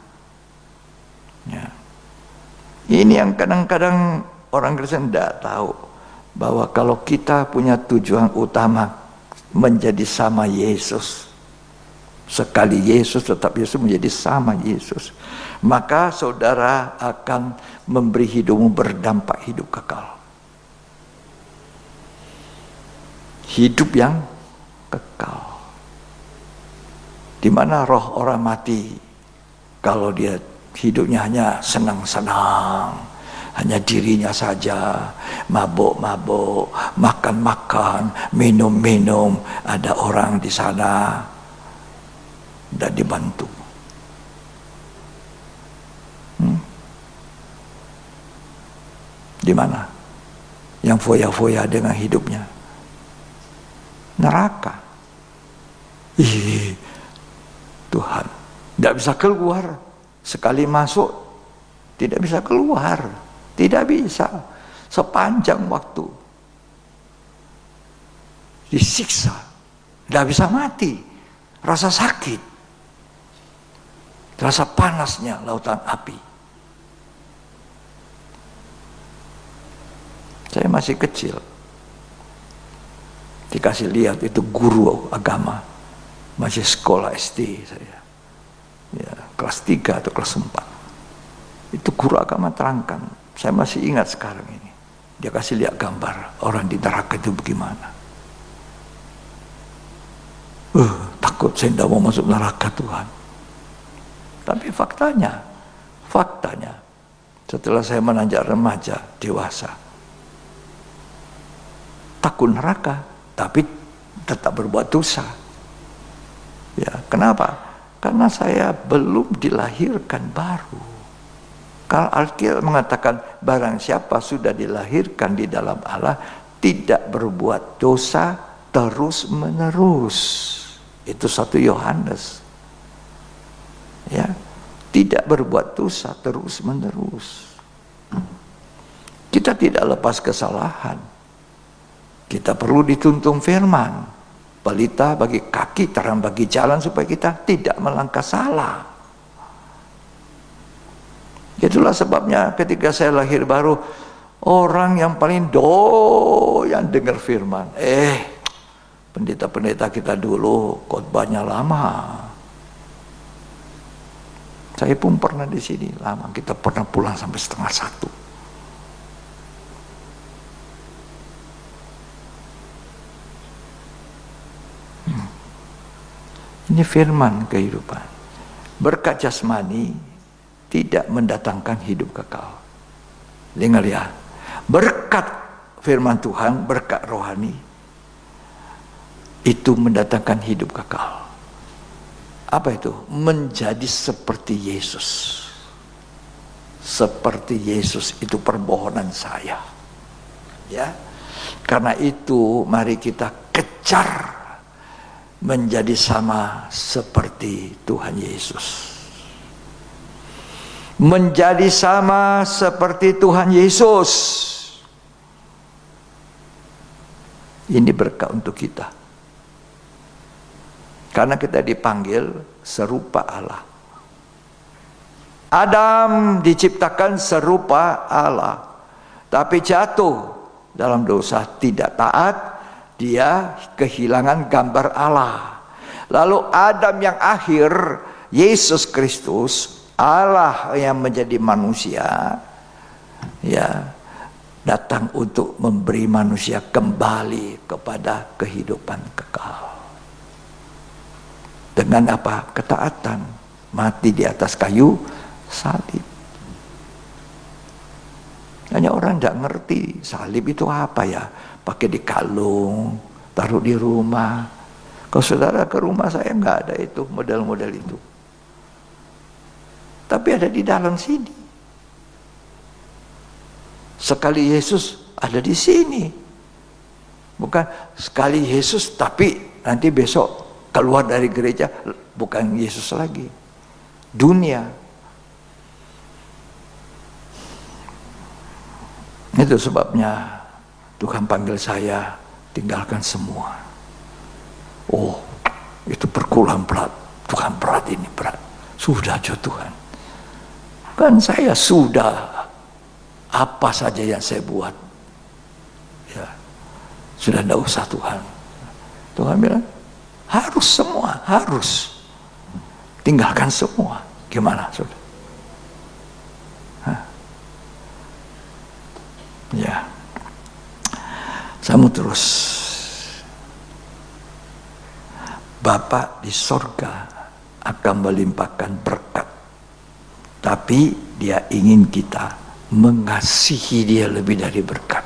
Speaker 3: Ya. Ini yang kadang-kadang orang Kristen tidak tahu, bahwa kalau kita punya tujuan utama menjadi sama Yesus, sekali Yesus tetap Yesus menjadi sama Yesus, maka saudara akan memberi hidupmu berdampak hidup kekal. Hidup yang kekal. Di mana roh orang mati, kalau dia hidupnya hanya senang-senang, hanya dirinya saja, mabuk-mabuk, makan-makan, minum-minum, ada orang di sana tidak dibantu. Di mana? Yang foya-foya dengan hidupnya. Neraka. Tuhan, tidak bisa keluar. Sekali masuk, tidak bisa keluar. Tidak bisa. Sepanjang waktu. Disiksa. Tidak bisa mati. Rasa sakit. Rasa panasnya lautan api. Saya masih kecil. Dikasih lihat itu guru agama, masih sekolah SD saya, ya, kelas 3 atau kelas 4. Itu guru agama terangkan, saya masih ingat sekarang ini. Dia kasih lihat gambar orang di neraka itu bagaimana. Takut saya tidak mau masuk neraka Tuhan. Tapi faktanya, setelah saya menanjak remaja, dewasa, takut neraka. Tapi tetap berbuat dosa. Ya, kenapa? Karena saya belum dilahirkan baru. Kalau Alkitab mengatakan barang siapa sudah dilahirkan di dalam Allah, tidak berbuat dosa terus menerus. Itu 1 Yohanes. Ya, tidak berbuat dosa terus menerus. Kita tidak lepas kesalahan. Kita perlu dituntun firman, pelita bagi kaki, terang bagi jalan, supaya kita tidak melangkah salah. Itulah sebabnya ketika saya lahir baru, orang yang paling doyan dengar firman. Pendeta-pendeta kita dulu khotbahnya lama. Saya pun pernah di sini lama. Kita pernah pulang sampai 12:30. Ini firman kehidupan. Berkat jasmani tidak mendatangkan hidup kekal. Dengar ya. Berkat firman Tuhan, berkat rohani, itu mendatangkan hidup kekal. Apa itu? Menjadi seperti Yesus. Seperti Yesus itu permohonan saya. Ya. Karena itu mari kita kejar menjadi sama seperti Tuhan Yesus. Menjadi sama seperti Tuhan Yesus. Ini berkat untuk kita. Karena kita dipanggil serupa Allah. Adam diciptakan serupa Allah, tapi jatuh dalam dosa, tidak taat. Dia kehilangan gambar Allah. Lalu Adam yang akhir, Yesus Kristus, Allah yang menjadi manusia, ya, datang untuk memberi manusia kembali kepada kehidupan kekal. Dengan apa? Ketaatan. Mati di atas kayu salib. Hanya orang tidak ngerti salib itu apa ya. Pakai di kalung, taruh di rumah. Kalau saudara ke rumah saya nggak ada itu model-model itu. tapi ada di dalam sini. Sekali Yesus ada di sini. Bukan sekali Yesus tapi nanti besok keluar dari gereja bukan Yesus lagi. Dunia. Itu sebabnya Tuhan panggil saya tinggalkan semua. Oh, itu perkulan berat. Tuhan berat ini berat. Sudah jo Tuhan. Kan saya sudah apa saja yang saya buat. Ya. Sudah tidak usah Tuhan. Tuhan bilang, harus semua, harus. Tinggalkan semua. Gimana saudara? Ya. Saya mau terus. Bapa di sorga akan melimpahkan berkat. Tapi dia ingin kita mengasihi dia lebih dari berkat.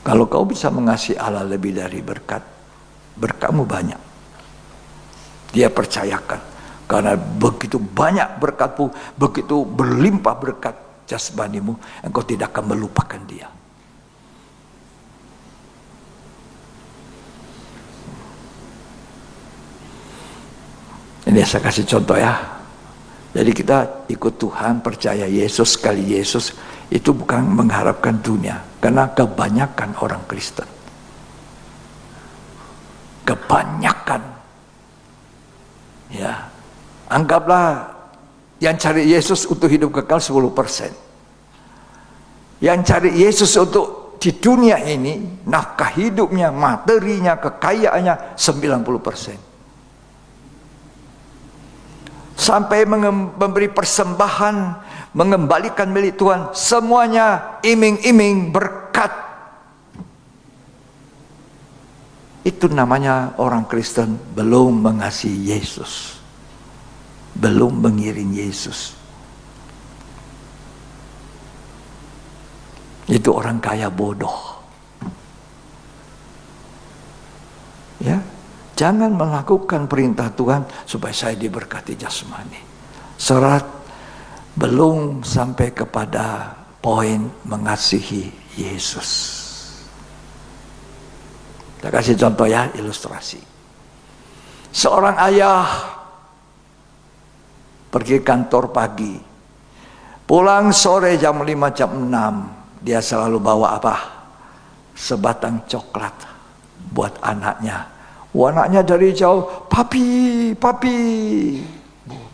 Speaker 3: Kalau kau bisa mengasihi Allah lebih dari berkat, berkatmu banyak. Dia percayakan. Karena begitu banyak berkatmu, begitu berlimpah berkat jasmanimu, engkau tidak akan melupakan dia. Ini saya kasih contoh ya. Jadi kita ikut Tuhan, percaya Yesus, sekali Yesus, itu bukan mengharapkan dunia. Karena kebanyakan orang Kristen. Kebanyakan. Ya. Anggaplah yang cari Yesus untuk hidup kekal 10%. Yang cari Yesus untuk di dunia ini, nafkah hidupnya, materinya, kekayaannya 90%. Sampai memberi persembahan, mengembalikan milik Tuhan, semuanya iming-iming berkat. Itu namanya orang Kristen belum mengasihi Yesus, belum mengiring Yesus. Itu orang kaya bodoh. Ya. Jangan melakukan perintah Tuhan supaya saya diberkati jasmani. Serat belum sampai kepada poin mengasihi Yesus. Kita kasih contoh ya, ilustrasi. Seorang ayah pergi kantor pagi, pulang sore jam 5, jam 6. Dia selalu bawa apa? Sebatang coklat buat anaknya. Anaknya dari jauh, papi, papi.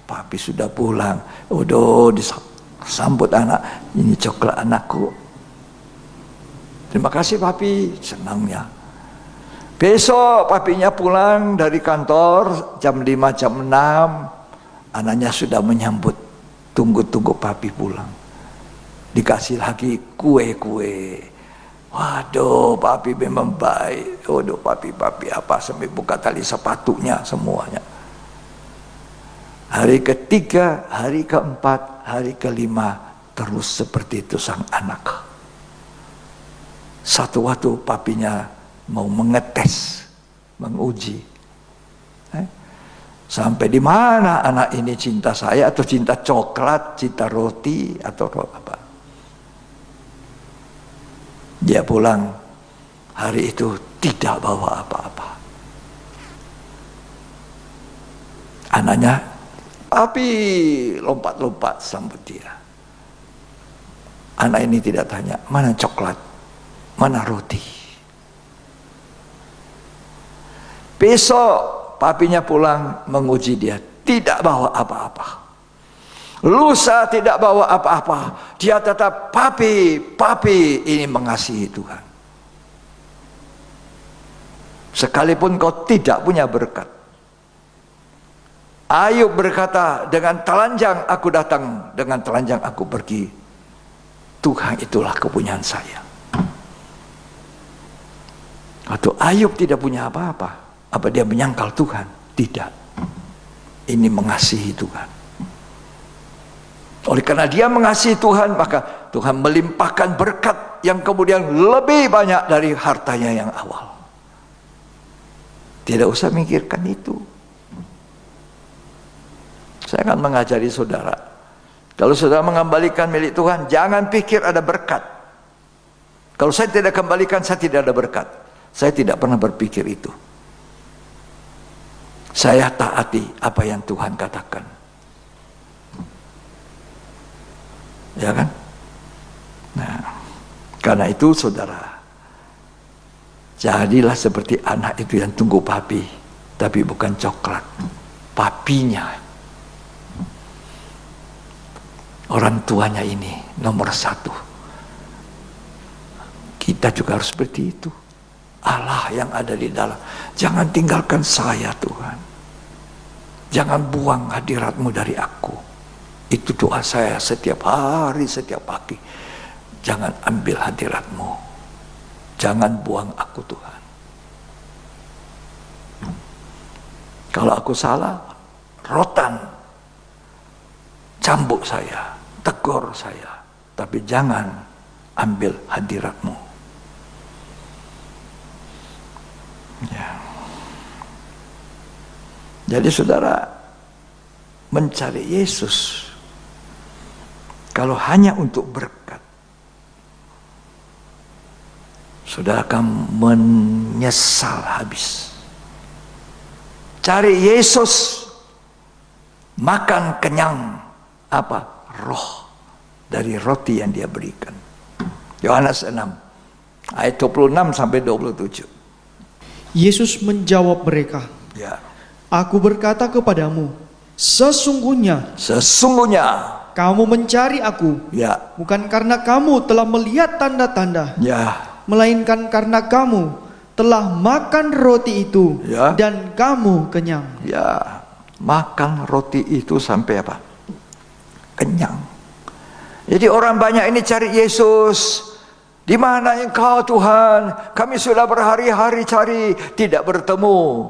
Speaker 3: Papi sudah pulang. Udah disambut anak, ini coklat anakku. Terima kasih papi, senangnya. Besok papinya pulang dari kantor jam 5, jam 6. Anaknya sudah menyambut, tunggu-tunggu papi pulang. Dikasih lagi kue-kue. Waduh, papi memang baik. Waduh, papi apa, sampai buka tali sepatunya semuanya. Hari ketiga, hari keempat, hari kelima, terus seperti itu sang anak. Satu waktu papinya mau mengetes, menguji. Sampai di mana anak ini cinta saya, atau cinta coklat, cinta roti, atau apa? Dia pulang hari itu tidak bawa apa-apa. Anaknya, papi, lompat-lompat sambut dia. Anak ini tidak tanya, mana coklat, mana roti. Besok papinya pulang menguji dia, tidak bawa apa-apa. Lusa tidak bawa apa-apa. Dia tetap papi ini mengasihi Tuhan. Sekalipun kau tidak punya berkat. Ayub berkata, dengan telanjang aku datang, dengan telanjang aku pergi. Tuhan itulah kepunyaan saya. Atau Ayub tidak punya apa-apa. Apa dia menyangkal Tuhan? Tidak. Ini mengasihi Tuhan. Oleh karena dia mengasihi Tuhan, maka Tuhan melimpahkan berkat yang kemudian lebih banyak dari hartanya yang awal. Tidak usah mikirkan itu. Saya akan mengajari saudara. Kalau saudara mengembalikan milik Tuhan, jangan pikir ada berkat. Kalau saya tidak kembalikan, saya tidak ada berkat. Saya tidak pernah berpikir itu. Saya taati apa yang Tuhan katakan. Ya kan? Nah, karena itu saudara, jadilah seperti anak itu yang tunggu papi, tapi bukan coklat, papinya. Orang tuanya ini nomor satu. Kita juga harus seperti itu. Allah yang ada di dalam. Jangan tinggalkan saya Tuhan. Jangan buang hadirat-Mu dari aku. Itu doa saya setiap hari, setiap pagi. Jangan ambil hadirat-Mu. Jangan buang aku Tuhan. Kalau aku salah, rotan. Cambuk saya, tegur saya. Tapi jangan ambil hadirat-Mu. Ya. Jadi saudara, mencari Yesus kalau hanya untuk berkat, saudara akan menyesal habis. Cari Yesus, makan kenyang apa? Roh dari roti yang Dia berikan. Yohanes 6 ayat 26 sampai 27.
Speaker 1: Yesus menjawab mereka,
Speaker 3: Ya.
Speaker 1: Aku berkata kepadamu, sesungguhnya kamu mencari aku,
Speaker 3: Ya.
Speaker 1: bukan karena kamu telah melihat tanda-tanda,
Speaker 3: Ya.
Speaker 1: melainkan karena kamu telah makan roti itu,
Speaker 3: Ya.
Speaker 1: dan kamu kenyang.
Speaker 3: Ya. Makan roti itu sampai apa? Kenyang. Jadi orang banyak ini cari Yesus. Di mana Engkau Tuhan? Kami sudah berhari-hari cari, tidak bertemu.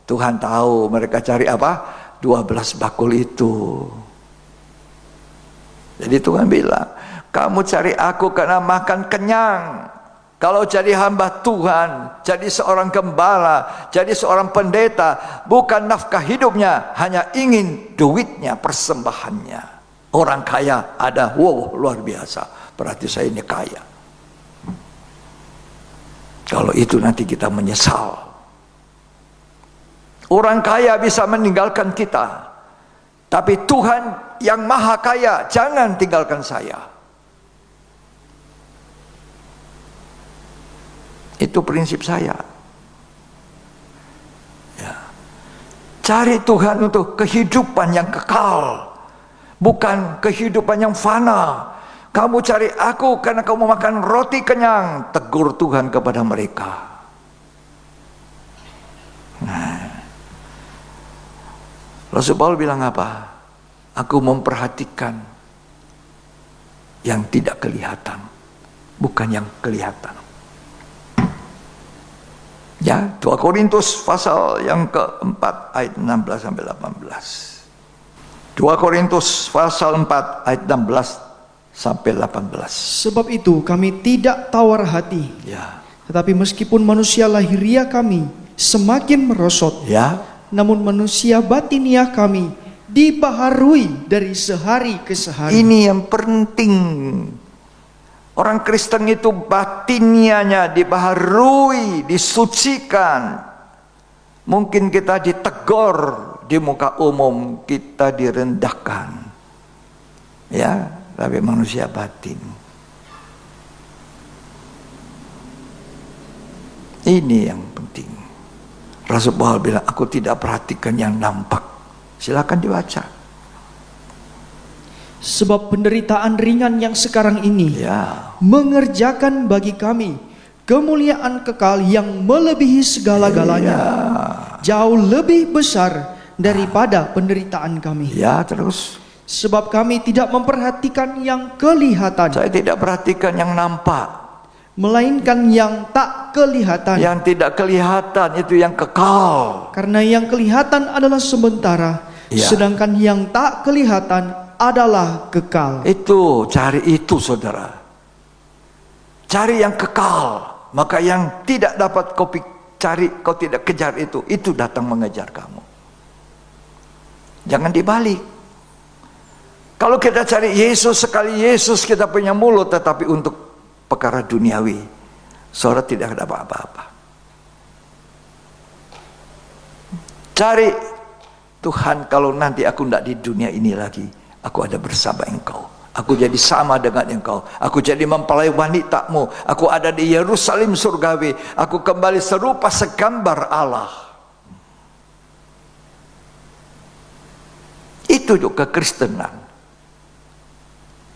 Speaker 3: Tuhan tahu mereka cari apa? 12 bakul itu. Jadi Tuhan bilang, kamu cari aku karena makan kenyang. Kalau jadi hamba Tuhan, jadi seorang gembala, jadi seorang pendeta, bukan nafkah hidupnya, hanya ingin duitnya, persembahannya. Orang kaya ada, wow, luar biasa. Berarti saya ini kaya. Kalau itu nanti kita menyesal. Orang kaya bisa meninggalkan kita. Tapi Tuhan yang maha kaya, jangan tinggalkan saya. Itu prinsip saya. Ya. Cari Tuhan untuk kehidupan yang kekal. Bukan kehidupan yang fana. Kamu cari aku karena kamu makan roti kenyang. Tegur Tuhan kepada mereka. Nah, Rasul Paulus bilang apa? Aku memperhatikan yang tidak kelihatan, bukan yang kelihatan. Ya, 2 Korintus pasal yang keempat ayat 16 sampai 18. 2 Korintus pasal 4 ayat 16 sampai 18.
Speaker 1: Sebab itu kami tidak tawar hati,
Speaker 3: Ya.
Speaker 1: tetapi meskipun manusia lahiriah kami semakin merosot,
Speaker 3: Ya.
Speaker 1: namun manusia batiniah kami dibaharui dari sehari ke sehari.
Speaker 3: Ini yang penting. Orang Kristen itu batinianya dibaharui, disucikan. Mungkin kita ditegur di muka umum, kita direndahkan. Ya, tapi manusia batin. Ini yang penting. Rasul Paulus bilang, aku tidak perhatikan yang nampak. Silakan dibaca.
Speaker 1: Sebab penderitaan ringan yang sekarang ini
Speaker 3: Ya.
Speaker 1: mengerjakan bagi kami kemuliaan kekal yang melebihi segala-galanya, jauh lebih besar daripada penderitaan kami.
Speaker 3: Ya, terus.
Speaker 1: Sebab kami tidak memperhatikan yang kelihatan,
Speaker 3: Saya tidak perhatikan yang nampak.
Speaker 1: melainkan yang tak kelihatan.
Speaker 3: Yang tidak kelihatan itu yang kekal.
Speaker 1: Karena yang kelihatan adalah sementara,
Speaker 3: Ya.
Speaker 1: sedangkan yang tak kelihatan adalah kekal.
Speaker 3: Itu, cari itu saudara. Cari yang kekal. Maka yang tidak dapat kau cari, kau tidak kejar itu datang mengejar kamu. Jangan dibalik. Kalau kita cari Yesus, sekali Yesus kita punya mulut, tetapi untuk perkara duniawi, saudara tidak ada apa-apa. Cari Tuhan, kalau nanti aku tidak di dunia ini lagi, aku ada bersama Engkau. Aku jadi sama dengan Engkau. Aku jadi mempelai wanitamu. Aku ada di Yerusalem surgawi. Aku kembali serupa segambar Allah. Itu juga kekristenan.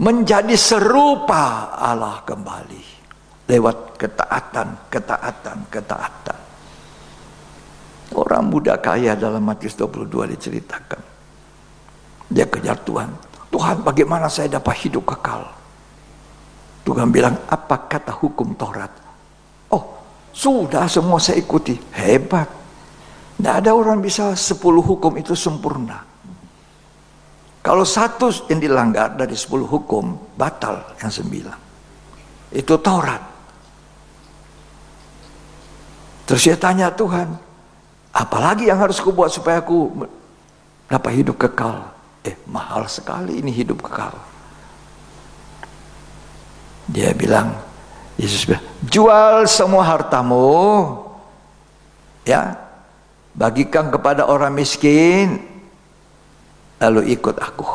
Speaker 3: Menjadi serupa Allah kembali lewat ketaatan. Orang muda kaya dalam Matius 22 diceritakan, dia kejar Tuhan. Tuhan, bagaimana saya dapat hidup kekal? Tuhan bilang, apa kata hukum Taurat? Oh, sudah semua saya ikuti. Hebat. Tidak ada orang bisa 10 hukum itu sempurna. Kalau satu yang dilanggar dari 10 hukum, batal yang 9. Itu Taurat. Terus dia tanya Tuhan, apalagi yang harus kubuat supaya aku dapat hidup kekal? Mahal sekali ini hidup kekal. Dia bilang, Yesus bilang, jual semua hartamu, ya, bagikan kepada orang miskin, lalu ikut aku.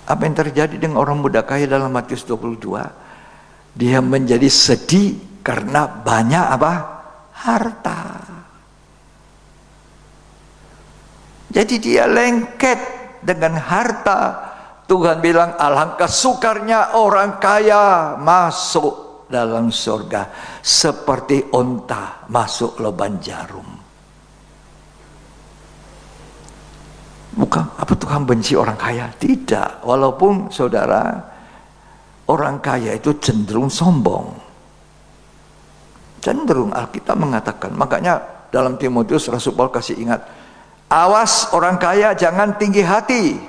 Speaker 3: Apa yang terjadi dengan orang muda kaya dalam Matius 22? Dia menjadi sedih karena banyak apa? Harta. Jadi dia lengket dengan harta. Tuhan bilang, alangkah sukarnya orang kaya masuk dalam surga seperti unta masuk lubang jarum. Bukan, apa Tuhan benci orang kaya? Tidak. Walaupun saudara, orang kaya itu cenderung sombong. Cenderung, Alkitab mengatakan. Makanya dalam Timotius Rasul Paulus kasih ingat, awas orang kaya jangan tinggi hati.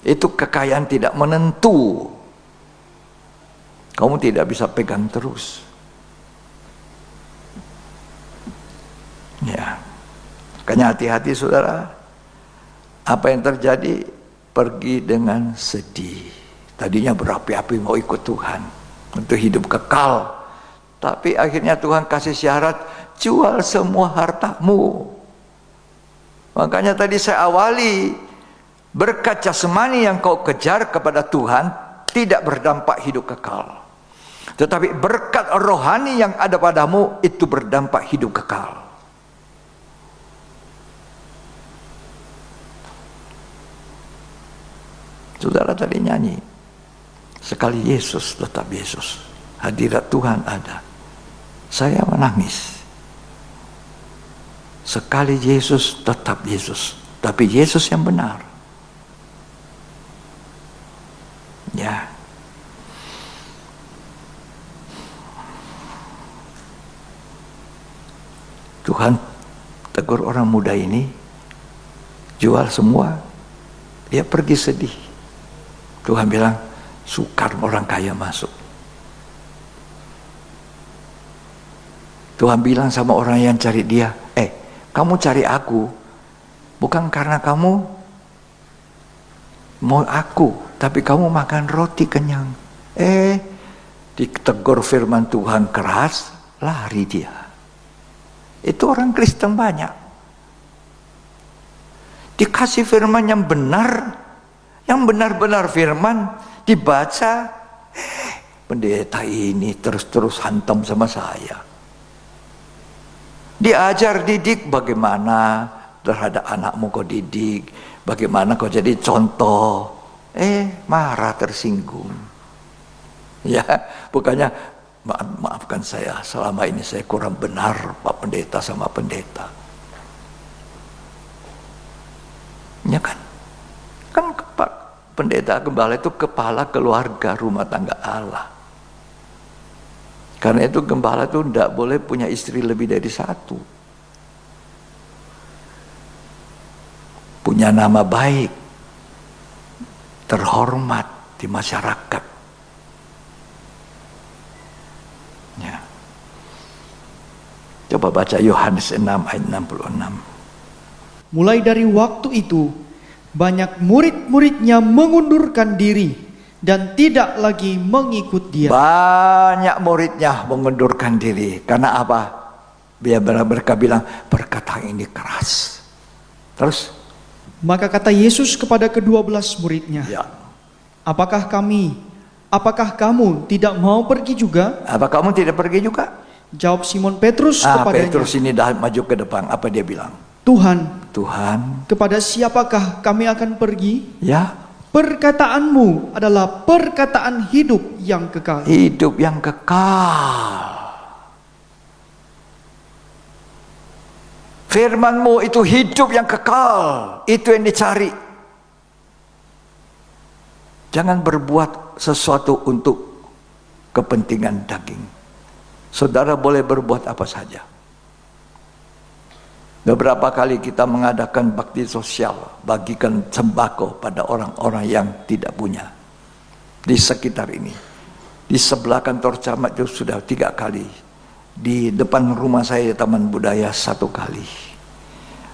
Speaker 3: Itu kekayaan tidak menentu. Kamu tidak bisa pegang terus. Ya. Makanya hati-hati saudara. Apa yang terjadi? Pergi dengan sedih. Tadinya berapi-api mau ikut Tuhan untuk hidup kekal, tapi akhirnya Tuhan kasih syarat, jual semua hartamu. Makanya tadi saya awali, berkat jasmani yang kau kejar kepada Tuhan tidak berdampak hidup kekal, tetapi berkat rohani yang ada padamu itu berdampak hidup kekal. Saudara tadi nyanyi, sekali Yesus tetap Yesus, hadirat Tuhan ada. Saya menangis. Sekali Yesus tetap Yesus, tapi Yesus yang benar. Ya. Tuhan tegur orang muda ini, jual semua, dia pergi sedih. Tuhan bilang, sukar orang kaya masuk. Tuhan bilang sama orang yang cari dia, kamu cari aku bukan karena kamu mau aku, tapi kamu makan roti kenyang. Ditegur firman Tuhan keras, lari dia. Itu orang Kristen banyak. Dikasih firman yang benar, yang benar-benar firman dibaca, pendeta ini terus-terus hantam sama saya. Diajar, didik, bagaimana terhadap anakmu kau didik, bagaimana kau jadi contoh. Marah, tersinggung. Ya, bukannya maafkan saya, selama ini saya kurang benar Pak Pendeta sama pendeta. Ya kan? Kan pendeta gembala itu kepala keluarga rumah tangga Allah. Karena itu gembala itu tidak boleh punya istri lebih dari satu. Punya nama baik, terhormat di masyarakat. Ya. Coba baca Yohanes 6 ayat 66.
Speaker 1: Mulai dari waktu itu, banyak murid-muridnya mengundurkan diri dan tidak lagi mengikut dia.
Speaker 3: Banyak muridnya mengundurkan diri. Karena apa? Biar mereka bilang, perkataan ini keras. Terus?
Speaker 1: Maka kata Yesus kepada ke-12 muridnya,
Speaker 3: Ya.
Speaker 1: apakah kamu tidak mau pergi juga?
Speaker 3: Apa kamu tidak pergi juga?
Speaker 1: Jawab Simon Petrus kepadanya,
Speaker 3: Petrus ini dah maju ke depan. Apa dia bilang?
Speaker 1: Tuhan, kepada siapakah kami akan pergi?
Speaker 3: Ya,
Speaker 1: Perkataanmu adalah perkataan hidup yang kekal.
Speaker 3: hidup yang kekal. Firman-Mu itu hidup yang kekal. Itu yang dicari. Jangan berbuat sesuatu untuk kepentingan daging. Saudara boleh berbuat apa saja. Beberapa kali kita mengadakan bakti sosial, bagikan sembako pada orang-orang yang tidak punya. Di sekitar ini. Di sebelah kantor camat itu sudah 3 kali. Di depan rumah saya di Taman Budaya 1 kali.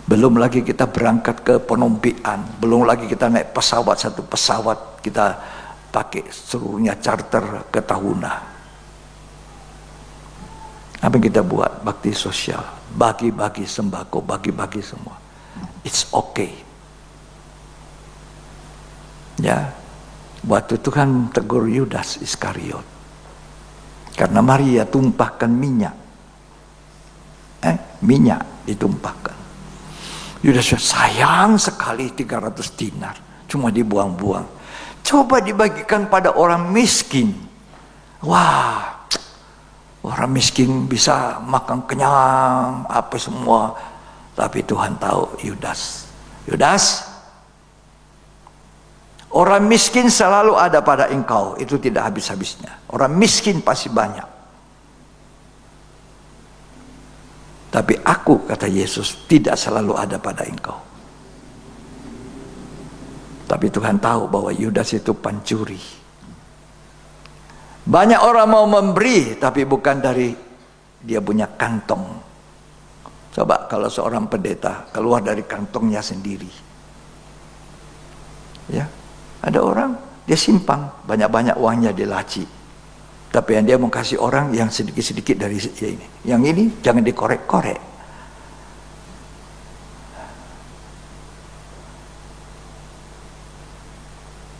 Speaker 3: Belum lagi kita berangkat ke Penompian. Belum lagi kita naik pesawat, 1 pesawat. Kita pakai seluruhnya charter ke Tahuna. Apa yang kita buat? Bakti sosial, bagi-bagi sembako, bagi-bagi semua. It's okay. Ya, waktu itu kan tegur Yudas Iskariot, karena Maria tumpahkan minyak. Minyak ditumpahkan. Yudas sayang sekali 300 dinar, cuma dibuang-buang. Coba dibagikan pada orang miskin. Wah, orang miskin bisa makan kenyang, apa semua. Tapi Tuhan tahu Yudas. Orang miskin selalu ada pada engkau. Itu tidak habis-habisnya. Orang miskin pasti banyak. Tapi aku, kata Yesus, tidak selalu ada pada engkau. Tapi Tuhan tahu bahwa Yudas itu pencuri. Banyak orang mau memberi, tapi bukan dari dia punya kantong. Coba kalau seorang pendeta keluar dari kantongnya sendiri. Ya, ada orang dia simpang banyak-banyak uangnya di laci. Tapi yang dia mau kasih orang yang sedikit-sedikit dari ya ini. Yang ini jangan dikorek-korek.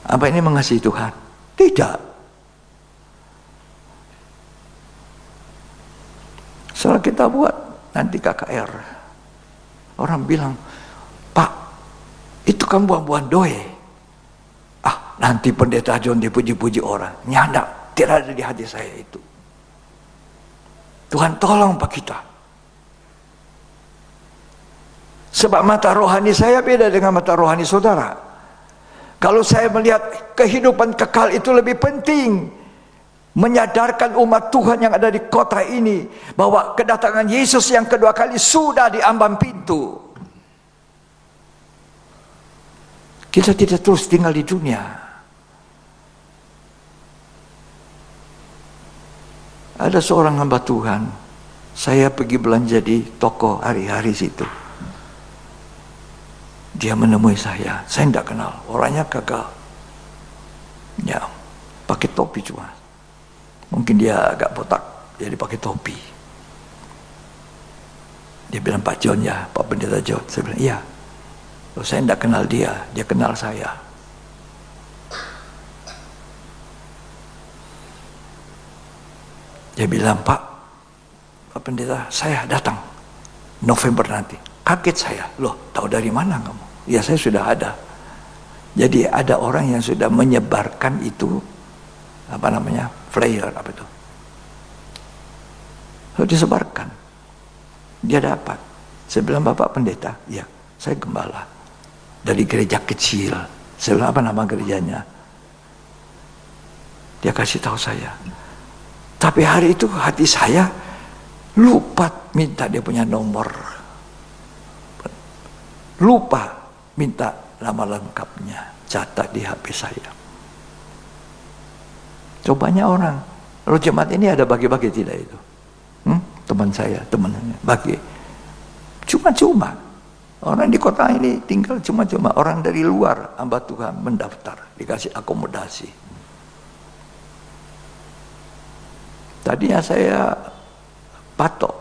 Speaker 3: Apa ini mengasihi Tuhan? Tidak. Soal kita buat nanti KKR, orang bilang, Pak, itu kan buang-buang doe. Nanti pendeta John dipuji-puji orang. Nyanda, tidak ada di hati saya itu. Tuhan tolong Pak kita. Sebab mata rohani saya beda dengan mata rohani saudara. Kalau saya melihat kehidupan kekal itu lebih penting, menyadarkan umat Tuhan yang ada di kota ini bahwa kedatangan Yesus yang kedua kali sudah di ambang pintu. Kita tidak terus tinggal di dunia. Ada seorang hamba Tuhan, saya pergi belanja di toko hari-hari situ. Dia menemui saya tidak kenal, orangnya gagal. Ya, pakai topi cuma. Mungkin dia agak botak, jadi pakai topi. Dia bilang, Pak John ya, Pak Pendeta John. Saya bilang, iya. Loh, saya tidak kenal dia, dia kenal saya. Dia bilang, Pak Pendeta, saya datang November nanti. Kaget saya, loh tahu dari mana kamu? Ya saya sudah ada. Jadi ada orang yang sudah menyebarkan itu, apa namanya, flyer apa itu. Lalu disebarkan. Dia dapat. Saya bilang, Bapak Pendeta, ya saya gembala dari gereja kecil. Saya bilang, apa nama gerejanya? Dia kasih tahu saya. Tapi hari itu hati saya lupa minta dia punya nomor. Lupa minta nama lengkapnya, catat di HP saya. Cobanya orang, lalu jemaat ini ada bagi-bagi tidak itu? Teman saya, temannya bagi. Cuma-cuma. Orang di kota ini tinggal cuma-cuma orang dari luar, hamba Tuhan mendaftar, dikasih akomodasi. Tadinya saya patok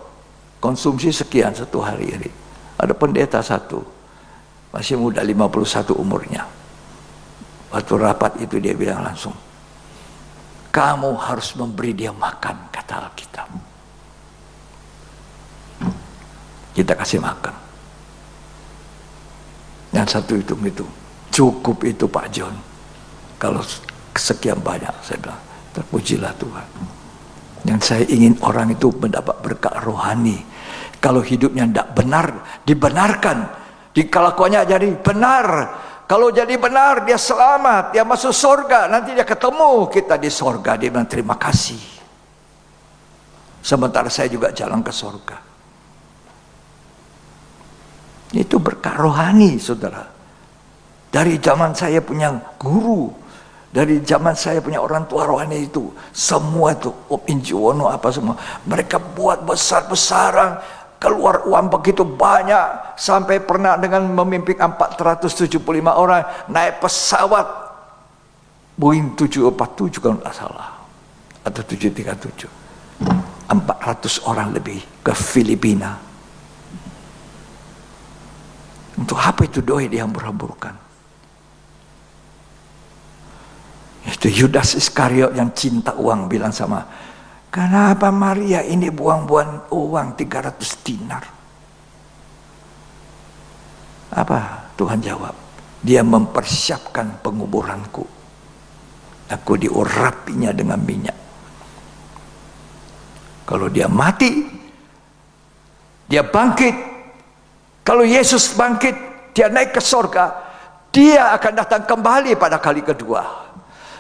Speaker 3: konsumsi sekian satu hari ini. Ada pendeta satu, masih muda 51 umurnya. Waktu rapat itu dia bilang langsung, kamu harus memberi dia makan, kata Alkitab. Kita kasih makan. Yang satu itu, cukup itu Pak John. Kalau sekian banyak, saya bilang, terpujilah Tuhan. Yang saya ingin orang itu mendapat berkat rohani. Kalau hidupnya tidak benar, dibenarkan. Kelakuannya jadi benar. Kalau jadi benar, dia selamat, dia masuk surga. Nanti dia ketemu kita di surga, dia bilang terima kasih. Sementara saya juga jalan ke surga. Itu berkat rohani, saudara. Dari zaman saya punya guru, dari zaman saya punya orang tua rohani itu, semua itu, Injuwono apa semua, mereka buat besar-besaran, keluar uang begitu banyak, sampai pernah dengan memimpin 475 orang, naik pesawat Boeing 747 kalau tidak salah, atau 737, 400 orang lebih ke Filipina. Untuk apa itu doi dihambur-hamburkan? Itu Yudas Iskariot yang cinta uang bilang sama, kenapa Maria ini buang-buang uang 300 dinar? Apa Tuhan jawab? Dia mempersiapkan penguburanku. Aku diurapinya dengan minyak. Kalau dia mati, dia bangkit. Kalau Yesus bangkit, dia naik ke surga, dia akan datang kembali pada kali kedua.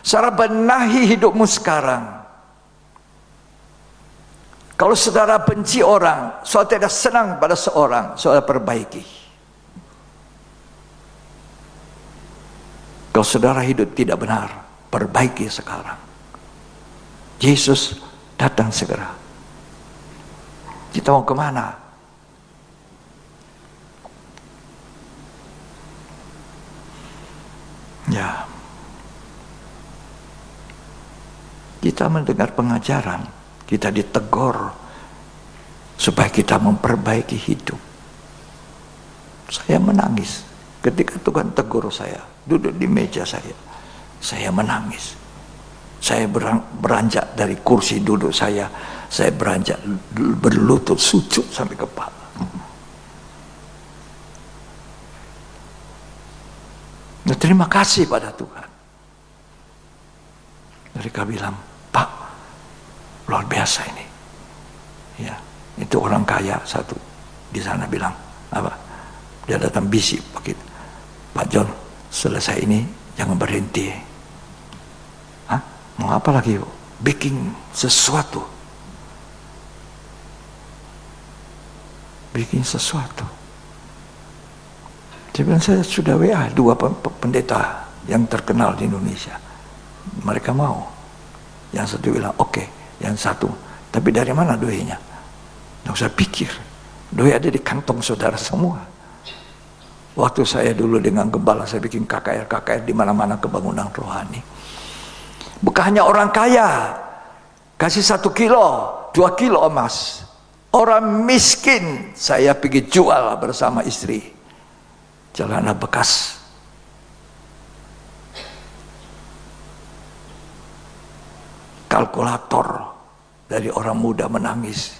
Speaker 3: Saudara, benahi hidupmu sekarang. Kalau saudara benci orang, saudara tidak senang pada seorang, saudara perbaiki. Kalau saudara hidup tidak benar, perbaiki sekarang. Yesus datang segera. Kita mau kemana? Ya, kita mendengar pengajaran, kita ditegur supaya kita memperbaiki hidup. Saya menangis ketika Tuhan tegur saya, duduk di meja saya menangis. Saya beranjak dari kursi duduk saya beranjak berlutut sujud sampai kepala. Nah, terima kasih pada Tuhan. Mereka bilang, Pak, luar biasa ini. Ya, itu orang kaya satu di sana bilang, apa? Dia datang bisik begitu. Pak John, selesai ini jangan berhenti. Hah? Mau apa lagi? Bikin sesuatu. Bikin sesuatu. Saya sudah WA 2 pendeta yang terkenal di Indonesia. Mereka mau. Yang satu bilang oke, yang satu, tapi dari mana doanya? Nggak usah pikir. Doi ada di kantong saudara semua. Waktu saya dulu dengan gembala, saya bikin KKR di mana-mana kebangunan rohani. Bukan hanya orang kaya kasih 1 kilo, 2 kilo emas. Orang miskin saya pergi jual bersama istri. Celana bekas. Kalkulator dari orang muda menangis.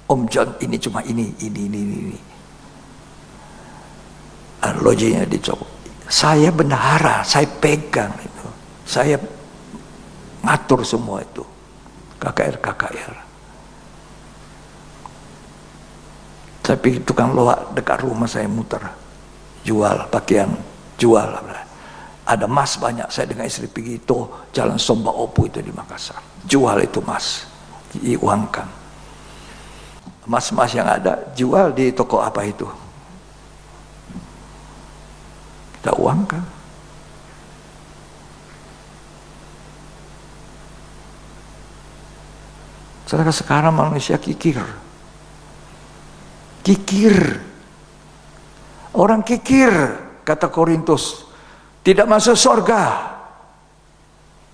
Speaker 3: Om John ini cuma ini. Lojinya dicopot. Saya bendahara, saya pegang itu. Saya ngatur semua itu. KKR. Saya pikir tukang loak dekat rumah saya muter. Jual pakaian, jual. Ada emas banyak, saya dengan istri pergi itu Jalan Somba Opu itu di Makassar. Jual itu emas, diuangkan. Emas-emas yang ada, jual di toko apa itu. Kita uangkan. Sekarang manusia kikir. Orang kikir, kata Korintus, tidak masuk surga.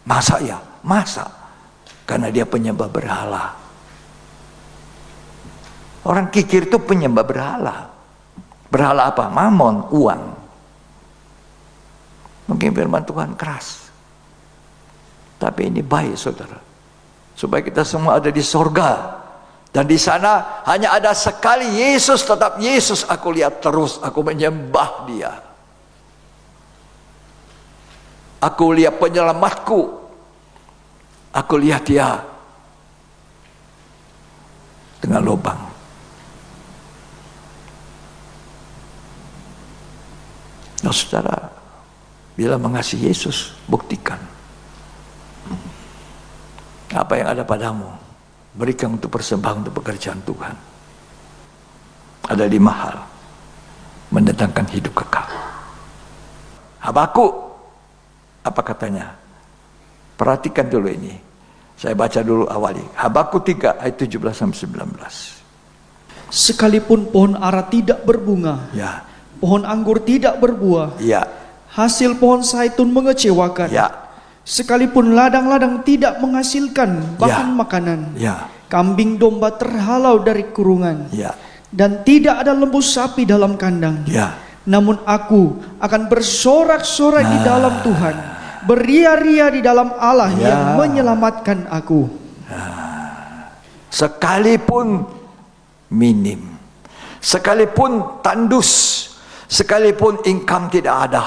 Speaker 3: Masa ya? Masa? Karena dia penyembah berhala. Orang kikir itu penyembah berhala. Berhala apa? Mamon, uang. Mungkin firman Tuhan keras. Tapi ini baik, saudara. Supaya kita semua ada di surga. Dan di sana hanya ada sekali Yesus, tetap Yesus aku lihat terus. Aku menyembah dia. Aku lihat penyelamatku. Aku lihat dia dengan lubang. Nah, saudara, bila mengasihi Yesus, buktikan. Apa yang ada padamu, berikan untuk persembahan untuk pekerjaan Tuhan. Ada 5 hal mendatangkan hidup kekal. Habakuk, apa katanya? Perhatikan dulu ini. Saya baca dulu awali. Habakuk 3 ayat 17-19.
Speaker 1: Sekalipun pohon ara tidak berbunga,
Speaker 3: Ya,
Speaker 1: pohon anggur tidak berbuah,
Speaker 3: ya,
Speaker 1: hasil pohon zaitun mengecewakan,
Speaker 3: ya,
Speaker 1: sekalipun ladang-ladang tidak menghasilkan bahan makanan,
Speaker 3: ya,
Speaker 1: kambing domba terhalau dari kurungan,
Speaker 3: ya,
Speaker 1: dan tidak ada lembu sapi dalam kandang.
Speaker 3: ya.
Speaker 1: Namun aku akan bersorak-sorai di dalam Tuhan, beria-ria di dalam Allah yang menyelamatkan aku.
Speaker 3: Sekalipun minim, sekalipun tandus, sekalipun income tidak ada,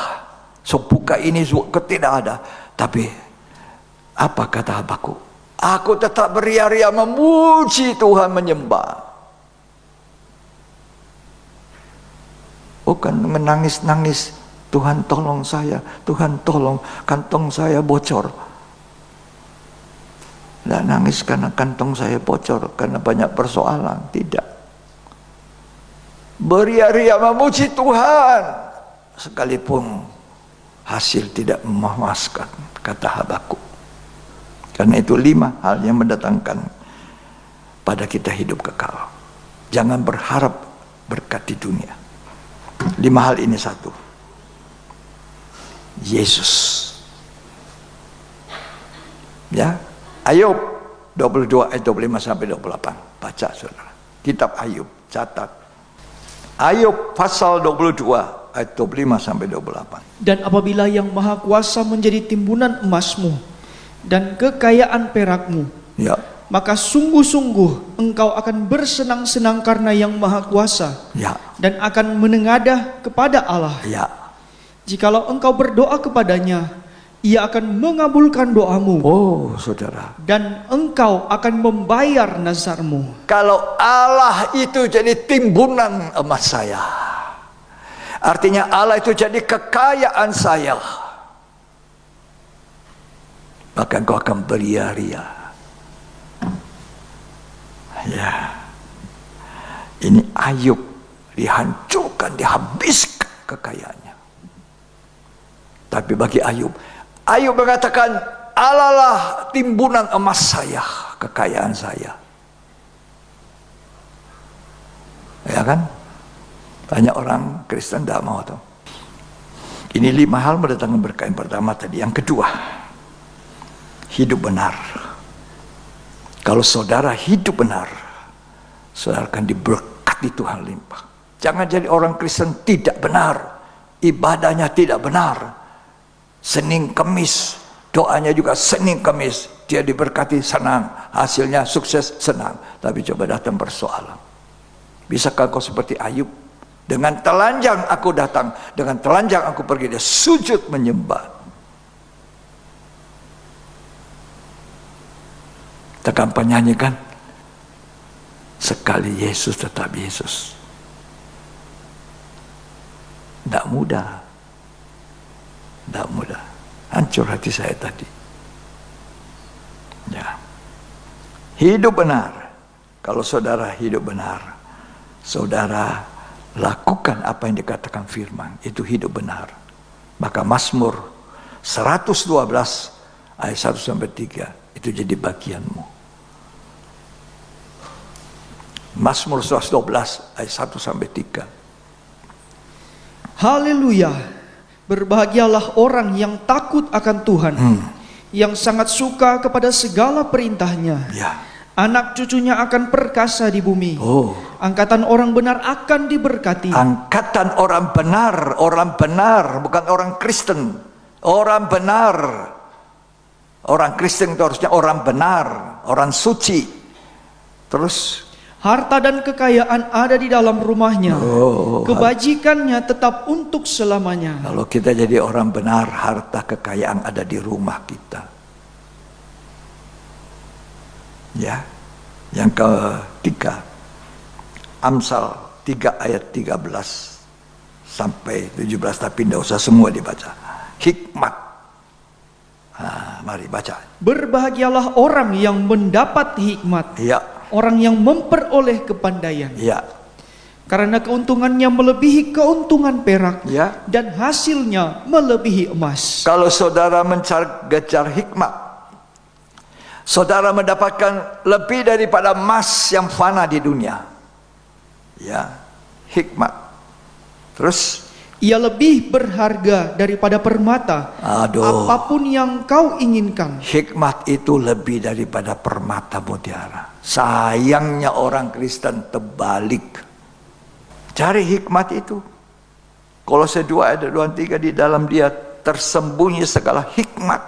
Speaker 3: suka ini suka tidak ada, tapi apa kata Habakuk? Aku tetap beria-ria memuji Tuhan, menyembah. Bukan menangis-nangis, Tuhan tolong saya, Tuhan tolong, kantong saya bocor. Tidak nangis karena kantong saya bocor, karena banyak persoalan. Tidak. Beria-ria memuji Tuhan, sekalipun hasil tidak memuaskan, kata Habakuk. Karena itu 5 hal yang mendatangkan pada kita hidup kekal. Jangan berharap berkat di dunia. 5 hal ini. 1, Yesus. Ya, Ayub 22 ayat 25-28. Baca, saudara. Kitab Ayub, catat. Ayub pasal 22 ayat 25-28.
Speaker 1: Dan apabila yang maha kuasa menjadi timbunan emasmu dan kekayaan perakmu,
Speaker 3: Ya,
Speaker 1: maka sungguh-sungguh engkau akan bersenang-senang karena yang maha kuasa,
Speaker 3: ya,
Speaker 1: dan akan menengadah kepada Allah.
Speaker 3: ya.
Speaker 1: Jikalau engkau berdoa kepadanya, ia akan mengabulkan doamu,
Speaker 3: Oh, saudara.
Speaker 1: dan engkau akan membayar nazarmu.
Speaker 3: Kalau Allah itu jadi timbunan emas saya, artinya Allah itu jadi kekayaan saya, maka engkau akan beria-ria. Ya, ini Ayub dihancurkan, dihabiskan kekayaannya. Tapi bagi Ayub, Ayub mengatakan, Allah lah timbunan emas saya, kekayaan saya. Ya kan? Banyak orang Kristen tidak mau tuh. Ini 5 hal mendatangkan berkah. Yang pertama tadi. Yang kedua, hidup benar. Kalau saudara hidup benar, saudara akan diberkati Tuhan limpah. Jangan jadi orang Kristen tidak benar, ibadahnya tidak benar. Senin Kemis, doanya juga Senin Kemis, dia diberkati, senang, hasilnya sukses, senang. Tapi coba datang persoalan. Bisakah kau seperti Ayub? Dengan telanjang aku datang, dengan telanjang aku pergi, dia sujud menyembah. Tekan penyanyi kan, sekali Yesus tetap Yesus. Tidak mudah, tidak mudah. Hancur hati saya tadi. Ya, hidup benar. Kalau saudara hidup benar, saudara lakukan apa yang dikatakan firman, itu hidup benar. Maka Mazmur 112 ayat 1-3 itu jadi bagianmu. Mazmur 112 ayat 1-3.
Speaker 1: Haleluya. Berbahagialah orang yang takut akan Tuhan, yang sangat suka kepada segala perintahnya.
Speaker 3: Ya.
Speaker 1: Anak cucunya akan perkasa di bumi.
Speaker 3: Oh.
Speaker 1: Angkatan orang benar akan diberkati.
Speaker 3: Angkatan orang benar, bukan orang Kristen. Orang benar. Orang Kristen itu harusnya orang benar, orang suci. Terus
Speaker 1: Harta dan kekayaan ada di dalam rumahnya. Kebajikannya tetap untuk selamanya.
Speaker 3: kalau kita jadi orang benar, harta kekayaan ada di rumah kita. Ya. Yang ketiga, Amsal 3 ayat 13 sampai 17, tapi tidak usah semua dibaca. Hikmat. Mari baca.
Speaker 1: Berbahagialah orang yang mendapat hikmat,
Speaker 3: Ya,
Speaker 1: orang yang memperoleh kepandaian.
Speaker 3: ya,
Speaker 1: Karena keuntungannya melebihi keuntungan perak,
Speaker 3: ya.
Speaker 1: dan hasilnya melebihi emas.
Speaker 3: Kalau saudara mengejar hikmat, saudara mendapatkan lebih daripada emas yang fana di dunia. Ya, hikmat. Terus,
Speaker 1: Ia lebih berharga daripada permata.
Speaker 3: aduh,
Speaker 1: Apapun yang kau inginkan.
Speaker 3: hikmat itu lebih daripada permata mutiara. Sayangnya orang Kristen terbalik. Cari hikmat itu. Kolose 2 ayat 23, di dalam dia tersembunyi segala hikmat.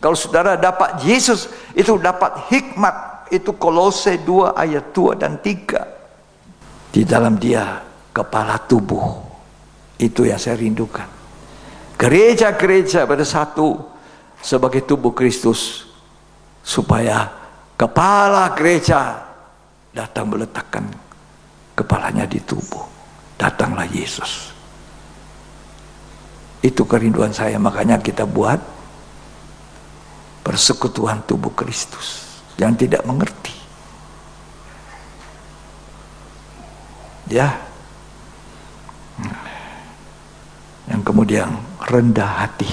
Speaker 3: Kalau saudara dapat Yesus, itu dapat hikmat. Itu Kolose 2 ayat 2 dan 3. Di dalam dia kepala tubuh. Itu yang saya rindukan. Gereja-gereja bersatu sebagai tubuh Kristus, supaya kepala gereja datang meletakkan kepalanya di tubuh. Datanglah Yesus. Itu kerinduan saya. Makanya kita buat persekutuan tubuh Kristus yang tidak mengerti. Ya. Yang kemudian rendah hati.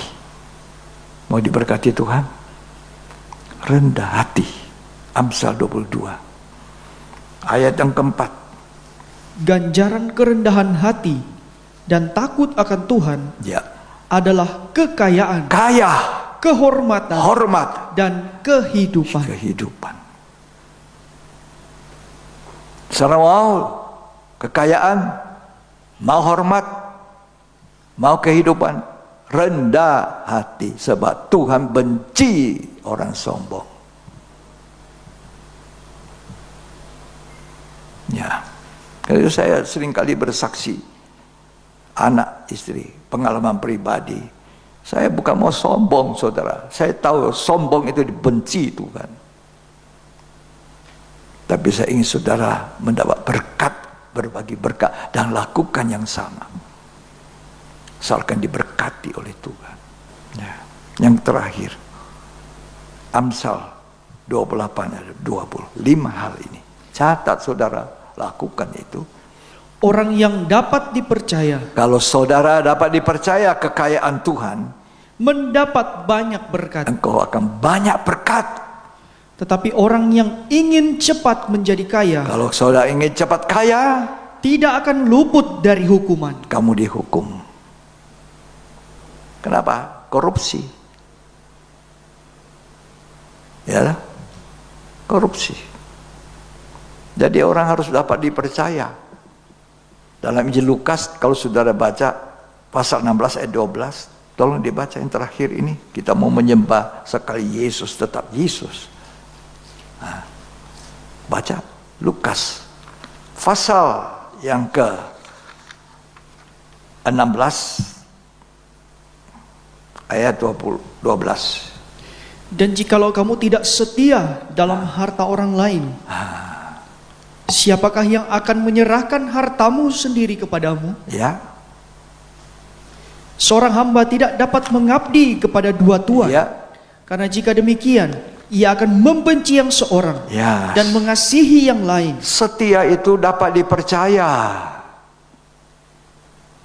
Speaker 3: Mau diberkati Tuhan? Rendah hati. Amsal 22 ayat yang keempat.
Speaker 1: Ganjaran kerendahan hati dan takut akan Tuhan
Speaker 3: Ya.
Speaker 1: adalah kekayaan,
Speaker 3: Kaya,
Speaker 1: kehormatan,
Speaker 3: hormat,
Speaker 1: dan kehidupan.
Speaker 3: kehidupan. Saudara mau kekayaan, mau hormat, mau kehidupan, rendah hati, sebab Tuhan benci orang sombong. Ya, kalau saya seringkali bersaksi, anak, istri, pengalaman pribadi. Saya bukan mau sombong, saudara. Saya tahu sombong itu dibenci Tuhan. Tapi saya ingin saudara mendapat berkat, berbagi berkat, dan lakukan yang sama. Asalkan diberkati oleh Tuhan. Ya. Yang terakhir, Amsal 28 ayat 20. 5 hal ini. Catat saudara, lakukan itu.
Speaker 1: Orang yang dapat dipercaya
Speaker 3: Kalau saudara dapat dipercaya kekayaan Tuhan,
Speaker 1: mendapat banyak berkat.
Speaker 3: engkau akan banyak berkat.
Speaker 1: Tetapi orang yang ingin cepat menjadi kaya
Speaker 3: Kalau saudara ingin cepat kaya,
Speaker 1: tidak akan luput dari hukuman.
Speaker 3: kamu dihukum. Kenapa? Korupsi. Ya, korupsi. Jadi orang harus dapat dipercaya. Dalam Injil Lukas, kalau saudara baca pasal 16 ayat 12, tolong dibaca yang terakhir ini. Kita mau menyembah sekali Yesus, tetap Yesus. Nah, baca Lukas pasal yang ke 16 ayat 12.
Speaker 1: Dan jikalau kamu tidak setia dalam harta orang lain, siapakah yang akan menyerahkan hartamu sendiri kepadamu?
Speaker 3: Ya,
Speaker 1: Seorang hamba tidak dapat mengabdi kepada dua tuan.
Speaker 3: ya,
Speaker 1: Karena jika demikian, ia akan membenci yang seorang
Speaker 3: ya.
Speaker 1: dan mengasihi yang lain.
Speaker 3: Setia itu dapat dipercaya.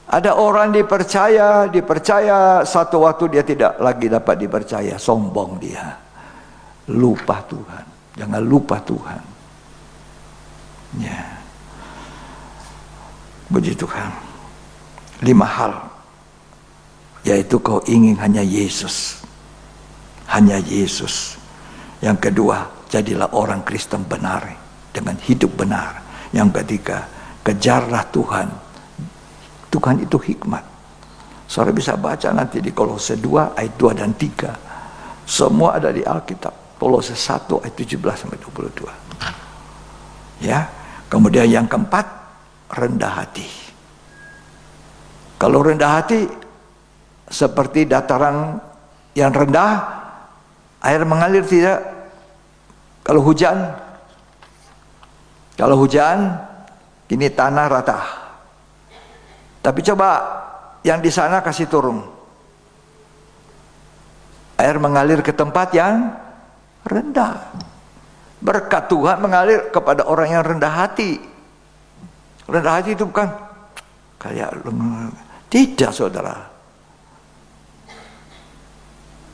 Speaker 3: Ada orang dipercaya, satu waktu dia tidak lagi dapat dipercaya, sombong dia. Lupa Tuhan. Jangan lupa Tuhan. Ya. Puji Tuhan. 5 hal, yaitu kau ingin hanya Yesus. Hanya Yesus. Yang kedua, jadilah orang Kristen benar dengan hidup benar. Yang ketiga, kejarlah Tuhan. Tuhan itu hikmat. Saudara bisa baca nanti di Kolose 2 ayat 2 dan 3. Semua ada di Alkitab. Kolose 1 ayat 17 sampai 22. Ya. Kemudian yang keempat, rendah hati. Kalau rendah hati seperti dataran yang rendah, air mengalir tidak. Kalau hujan, ini tanah rata. Tapi coba yang di sana kasih turun. Air mengalir ke tempat yang rendah. Berkat Tuhan mengalir kepada orang yang rendah hati. Rendah hati itu bukan kayak tidak, saudara.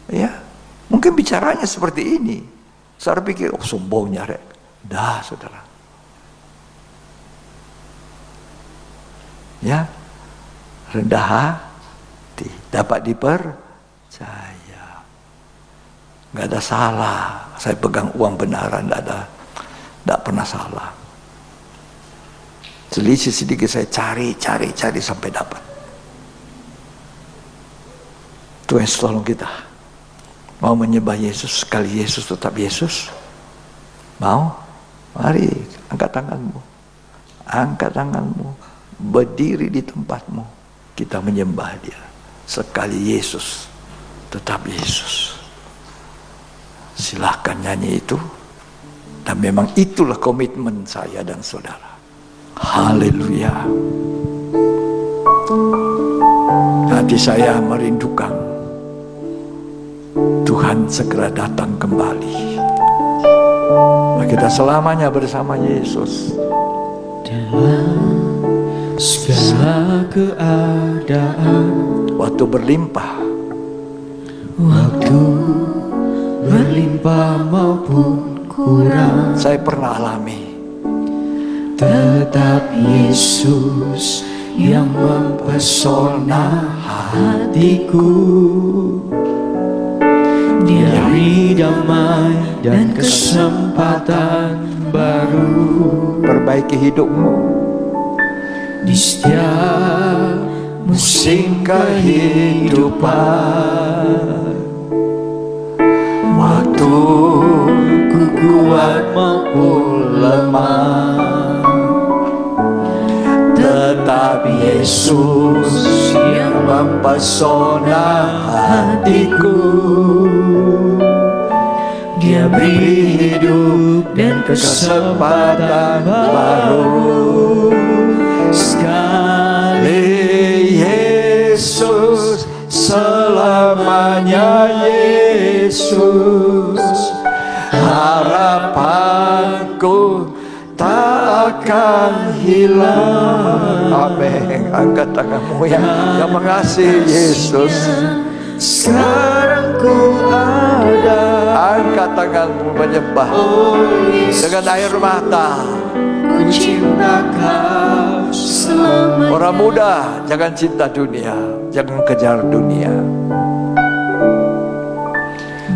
Speaker 3: Ya, mungkin bicaranya seperti ini. Saudara pikir, oh sombongnya, rek. Dah, saudara. Ya, rendah hati, dapat dipercaya. Nggak ada salah. Saya pegang uang benaran, nggak pernah salah. Selisih sedikit saya cari sampai dapat. Tuhan tolong kita. Mau menyembah Yesus, sekali Yesus tetap Yesus. Mau? Mari, angkat tanganmu. Angkat tanganmu. Berdiri di tempatmu. Kita menyembah Dia. Sekali Yesus, tetap Yesus. Silahkan nyanyi itu. Dan memang itulah komitmen saya dan saudara. Haleluya. Hati saya merindukan Tuhan segera datang kembali. Kita selamanya bersama Yesus.
Speaker 1: Dalam segala keadaan,
Speaker 3: waktu berlimpah,
Speaker 1: waktu berlimpah maupun kurang,
Speaker 3: saya pernah alami.
Speaker 1: Tetap Yesus yang mempesona hatiku. Dia beri damai dan kesempatan baru.
Speaker 3: Perbaiki hidupmu
Speaker 1: Di setiap musim kehidupan, waktu ku kuat maupun lemah, tetap Yesus yang mempesona hatiku. Dia beri hidup dan kesempatan baru. Sekali Yesus, selamanya Yesus. Harapanku tak akan hilang.
Speaker 3: Amin. Angkat tanganmu yang mengasihi Yesus.
Speaker 1: Sekarang ku ada.
Speaker 3: Angkat tanganmu menyembah dengan air mata.
Speaker 1: Ku cinta Kau selamanya.
Speaker 3: Orang muda, jangan cinta dunia, jangan kejar dunia.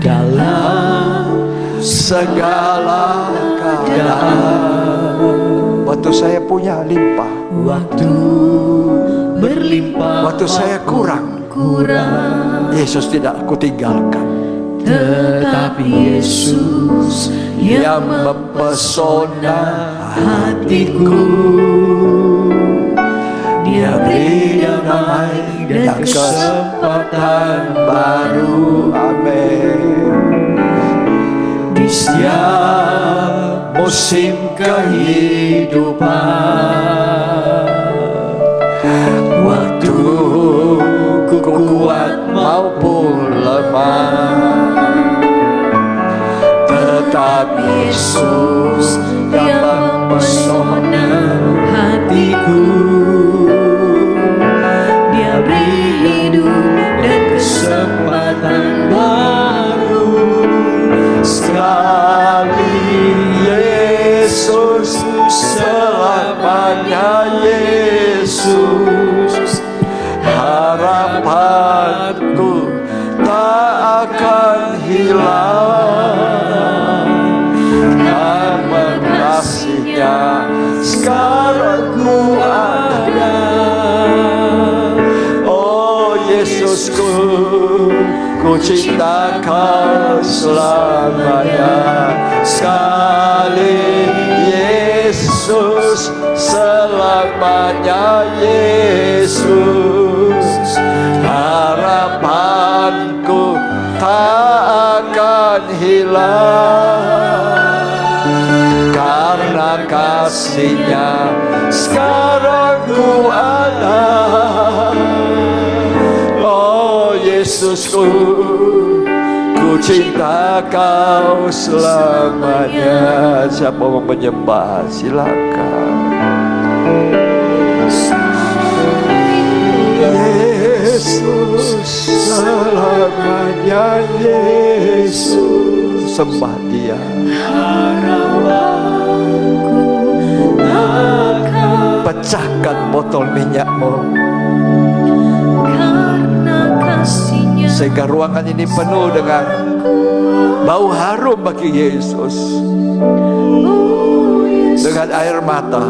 Speaker 1: Dalam segala keadaan,
Speaker 3: waktu saya punya limpah,
Speaker 1: waktu berlimpah,
Speaker 3: waktu saya kurang, Yesus tidak aku tinggalkan.
Speaker 1: Tetapi Yesus yang mempesona hatiku. Dia beri damai dan kesempatan baru.
Speaker 3: Amin.
Speaker 1: Di setiap musim kehidupan, waktu ku kuat maupun lemah, tetap Yesus yang mempesona hatiku. Dia beri hidup dan kesempatan baru. Sekali Yesus, selamanya Yesus.
Speaker 3: ku cinta Kau selamanya. Sekali Yesus, selamanya Yesus. Harapanku tak akan hilang, karena kasih-Nya sekarang ku ada. Oh Yesusku, ku cinta Kau selamanya. Siapa mau menyembah silakan. Yesus selamanya Yesus. Sembah Dia. Pecahkan botol minyakmu sehingga ruangan ini penuh dengan bau harum bagi Yesus. Dengan air mata,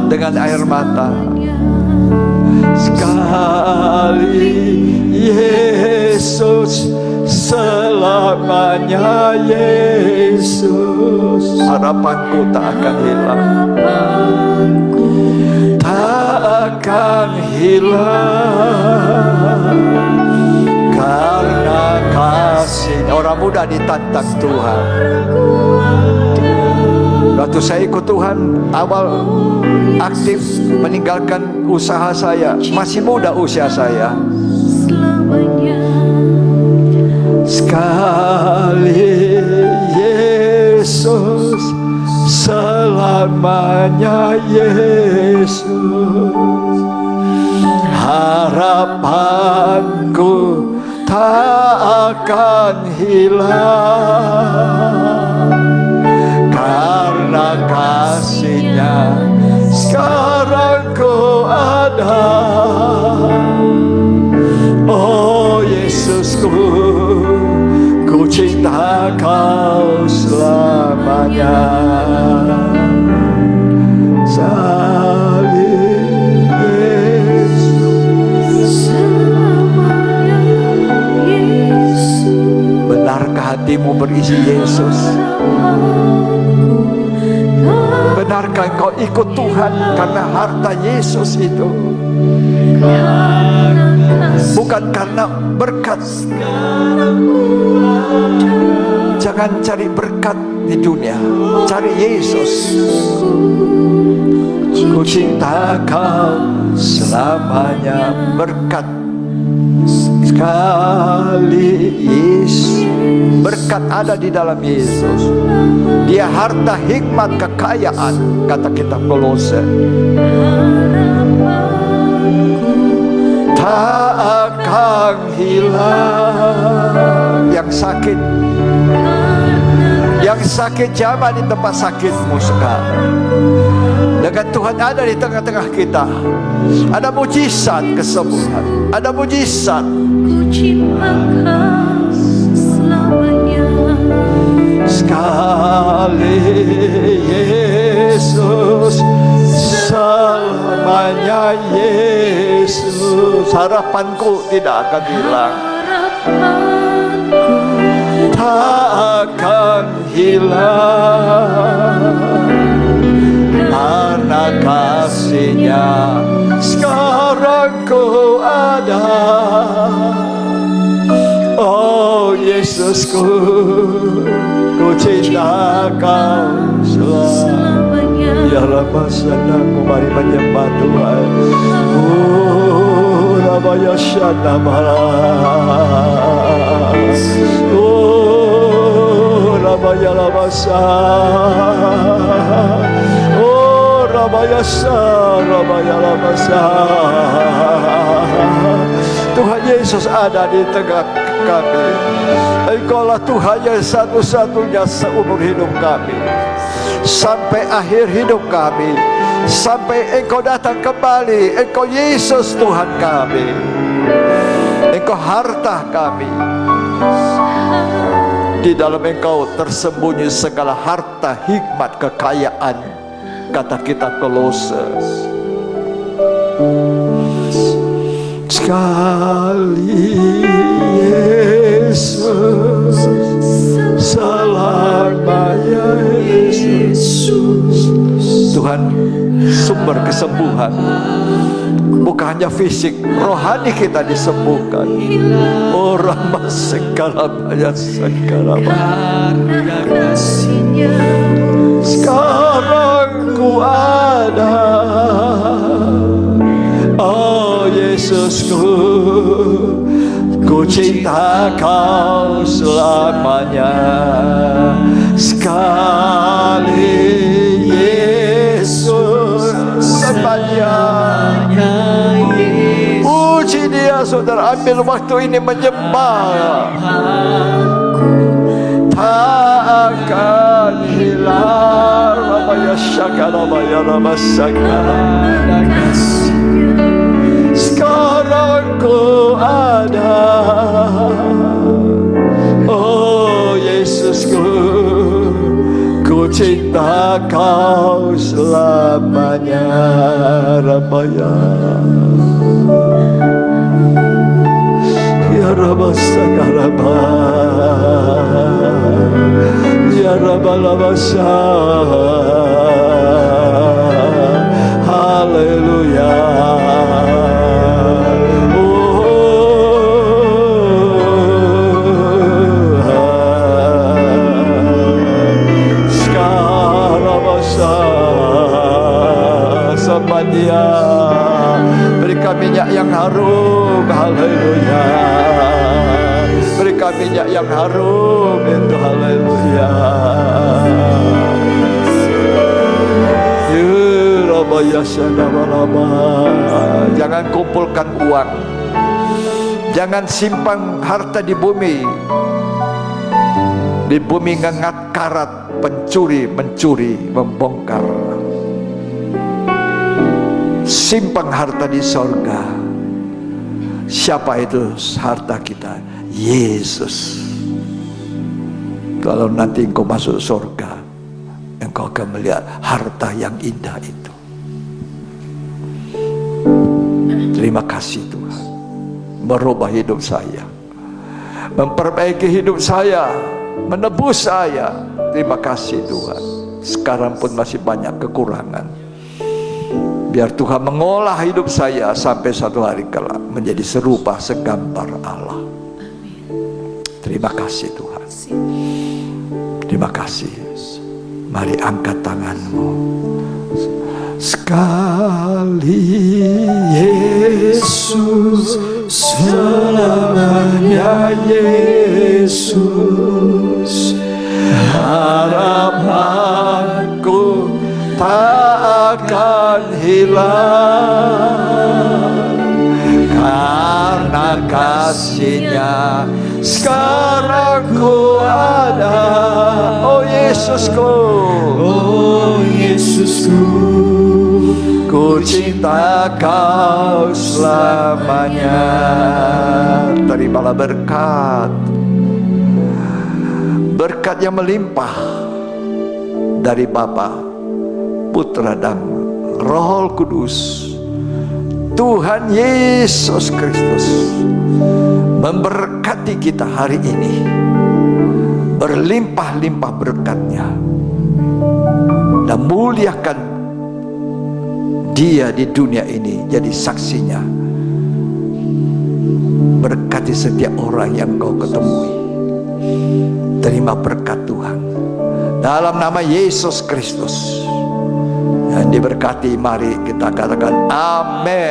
Speaker 3: dengan air mata. Sekali Yesus, selamanya Yesus. Harapanku tak akan hilang, tak akan hilang, karena kasih. Orang muda ditantang Tuhan. Waktu saya ikut Tuhan, awal aktif meninggalkan usaha saya, masih muda usia saya. Sekali Yesus, selamanya Yesus. Harapanku tak akan hilang, karena kasih-Nya sekarang ku ada. Oh Yesusku, ku cinta Kau selamanya. Sekali Yesus, selamanya Yesus. Benarkah hatimu berisi Yesus? Benarkah engkau ikut Tuhan karena harta Yesus itu? Bukan karena berkat. Jangan cari berkat di dunia, cari Yesus. Ku cinta Kau selamanya. Berkat sekali Yesus. Berkat ada di dalam Yesus. Dia harta, hikmat, kekayaan, kata kitab Kolose. Tak akan hilang. Yang sakit jangan di tempat sakitmu sekarang. Dengan Tuhan ada di tengah-tengah kita. Ada mujizat kesembuhan, ada mujizat. Sekali Yesus, selamanya Yesus. Harapanku tidak akan hilang, tak akan hilang, karena kasih-Nya sekarang ku ada. Oh Yesusku, ku cinta Kau selamanya. Biarlah senangku, mari menyembah Tuhan. Oh Rabaya Shanamala, oh Rabaya Lamasa, oh Rabaya Lamasa. Tuhan Yesus ada di tengah kami. Engkaulah Tuhan yang satu-satunya seumur hidup kami, sampai akhir hidup kami, sampai Engkau datang kembali. Engkau Yesus Tuhan kami, Engkau harta kami. Di dalam Engkau tersembunyi segala harta, hikmat, kekayaan, kata kitab Kolose. sekali Yesus, selamanya Yesus. Tuhan, sumber kesembuhan bukan hanya fisik, rohani kita disembuhkan. Orang segala banyak segala
Speaker 2: Karena kasih-Nya
Speaker 3: sekarang ku ada. Oh Yesusku, ku cinta Kau selamanya. Sekali Yesus selamanya. Puji Dia, saudara. Ambil waktu ini menyembah. Tak akan hilang. Rabaya syakara, rabaya ramasakara. Sekarang ku ada. Oh Yesusku, ku cinta Kau selamanya. Rabaya ya rabasakaraba, ya rabalabasa. Haleluya. Dia berikan minyak yang harum, haleluya. Berikan minyak yang harum itu, haleluya. Jangan kumpulkan uang, jangan simpan harta di bumi. Di bumi ngengat karat, pencuri mencuri, membongkar. Simpan harta di sorga. Siapa itu harta kita? Yesus. Kalau nanti engkau masuk sorga, engkau akan melihat harta yang indah itu. Terima kasih Tuhan, merubah hidup saya, memperbaiki hidup saya, menebus saya. Terima kasih Tuhan. Sekarang pun masih banyak kekurangan. Biar Tuhan mengolah hidup saya sampai suatu hari kelak menjadi serupa segambar Allah. Terima kasih Tuhan. Terima kasih. Mari angkat tanganmu. Sekali Yesus, selamanya Yesus. Harapanku tak akan hilang karena kasih-Nya sekarang ku ada. Oh Yesusku, oh Yesusku, ku cinta Kau selamanya. Terimalah berkat, berkat yang melimpah dari Bapa, Putra dan Roh Kudus. Tuhan Yesus Kristus memberkati kita hari ini, berlimpah-limpah berkat-Nya, dan muliakan Dia di dunia ini jadi saksinya. Berkati setiap orang yang kau ketemui. Terima berkat Tuhan dalam nama Yesus Kristus. Yang diberkati, mari kita katakan amin.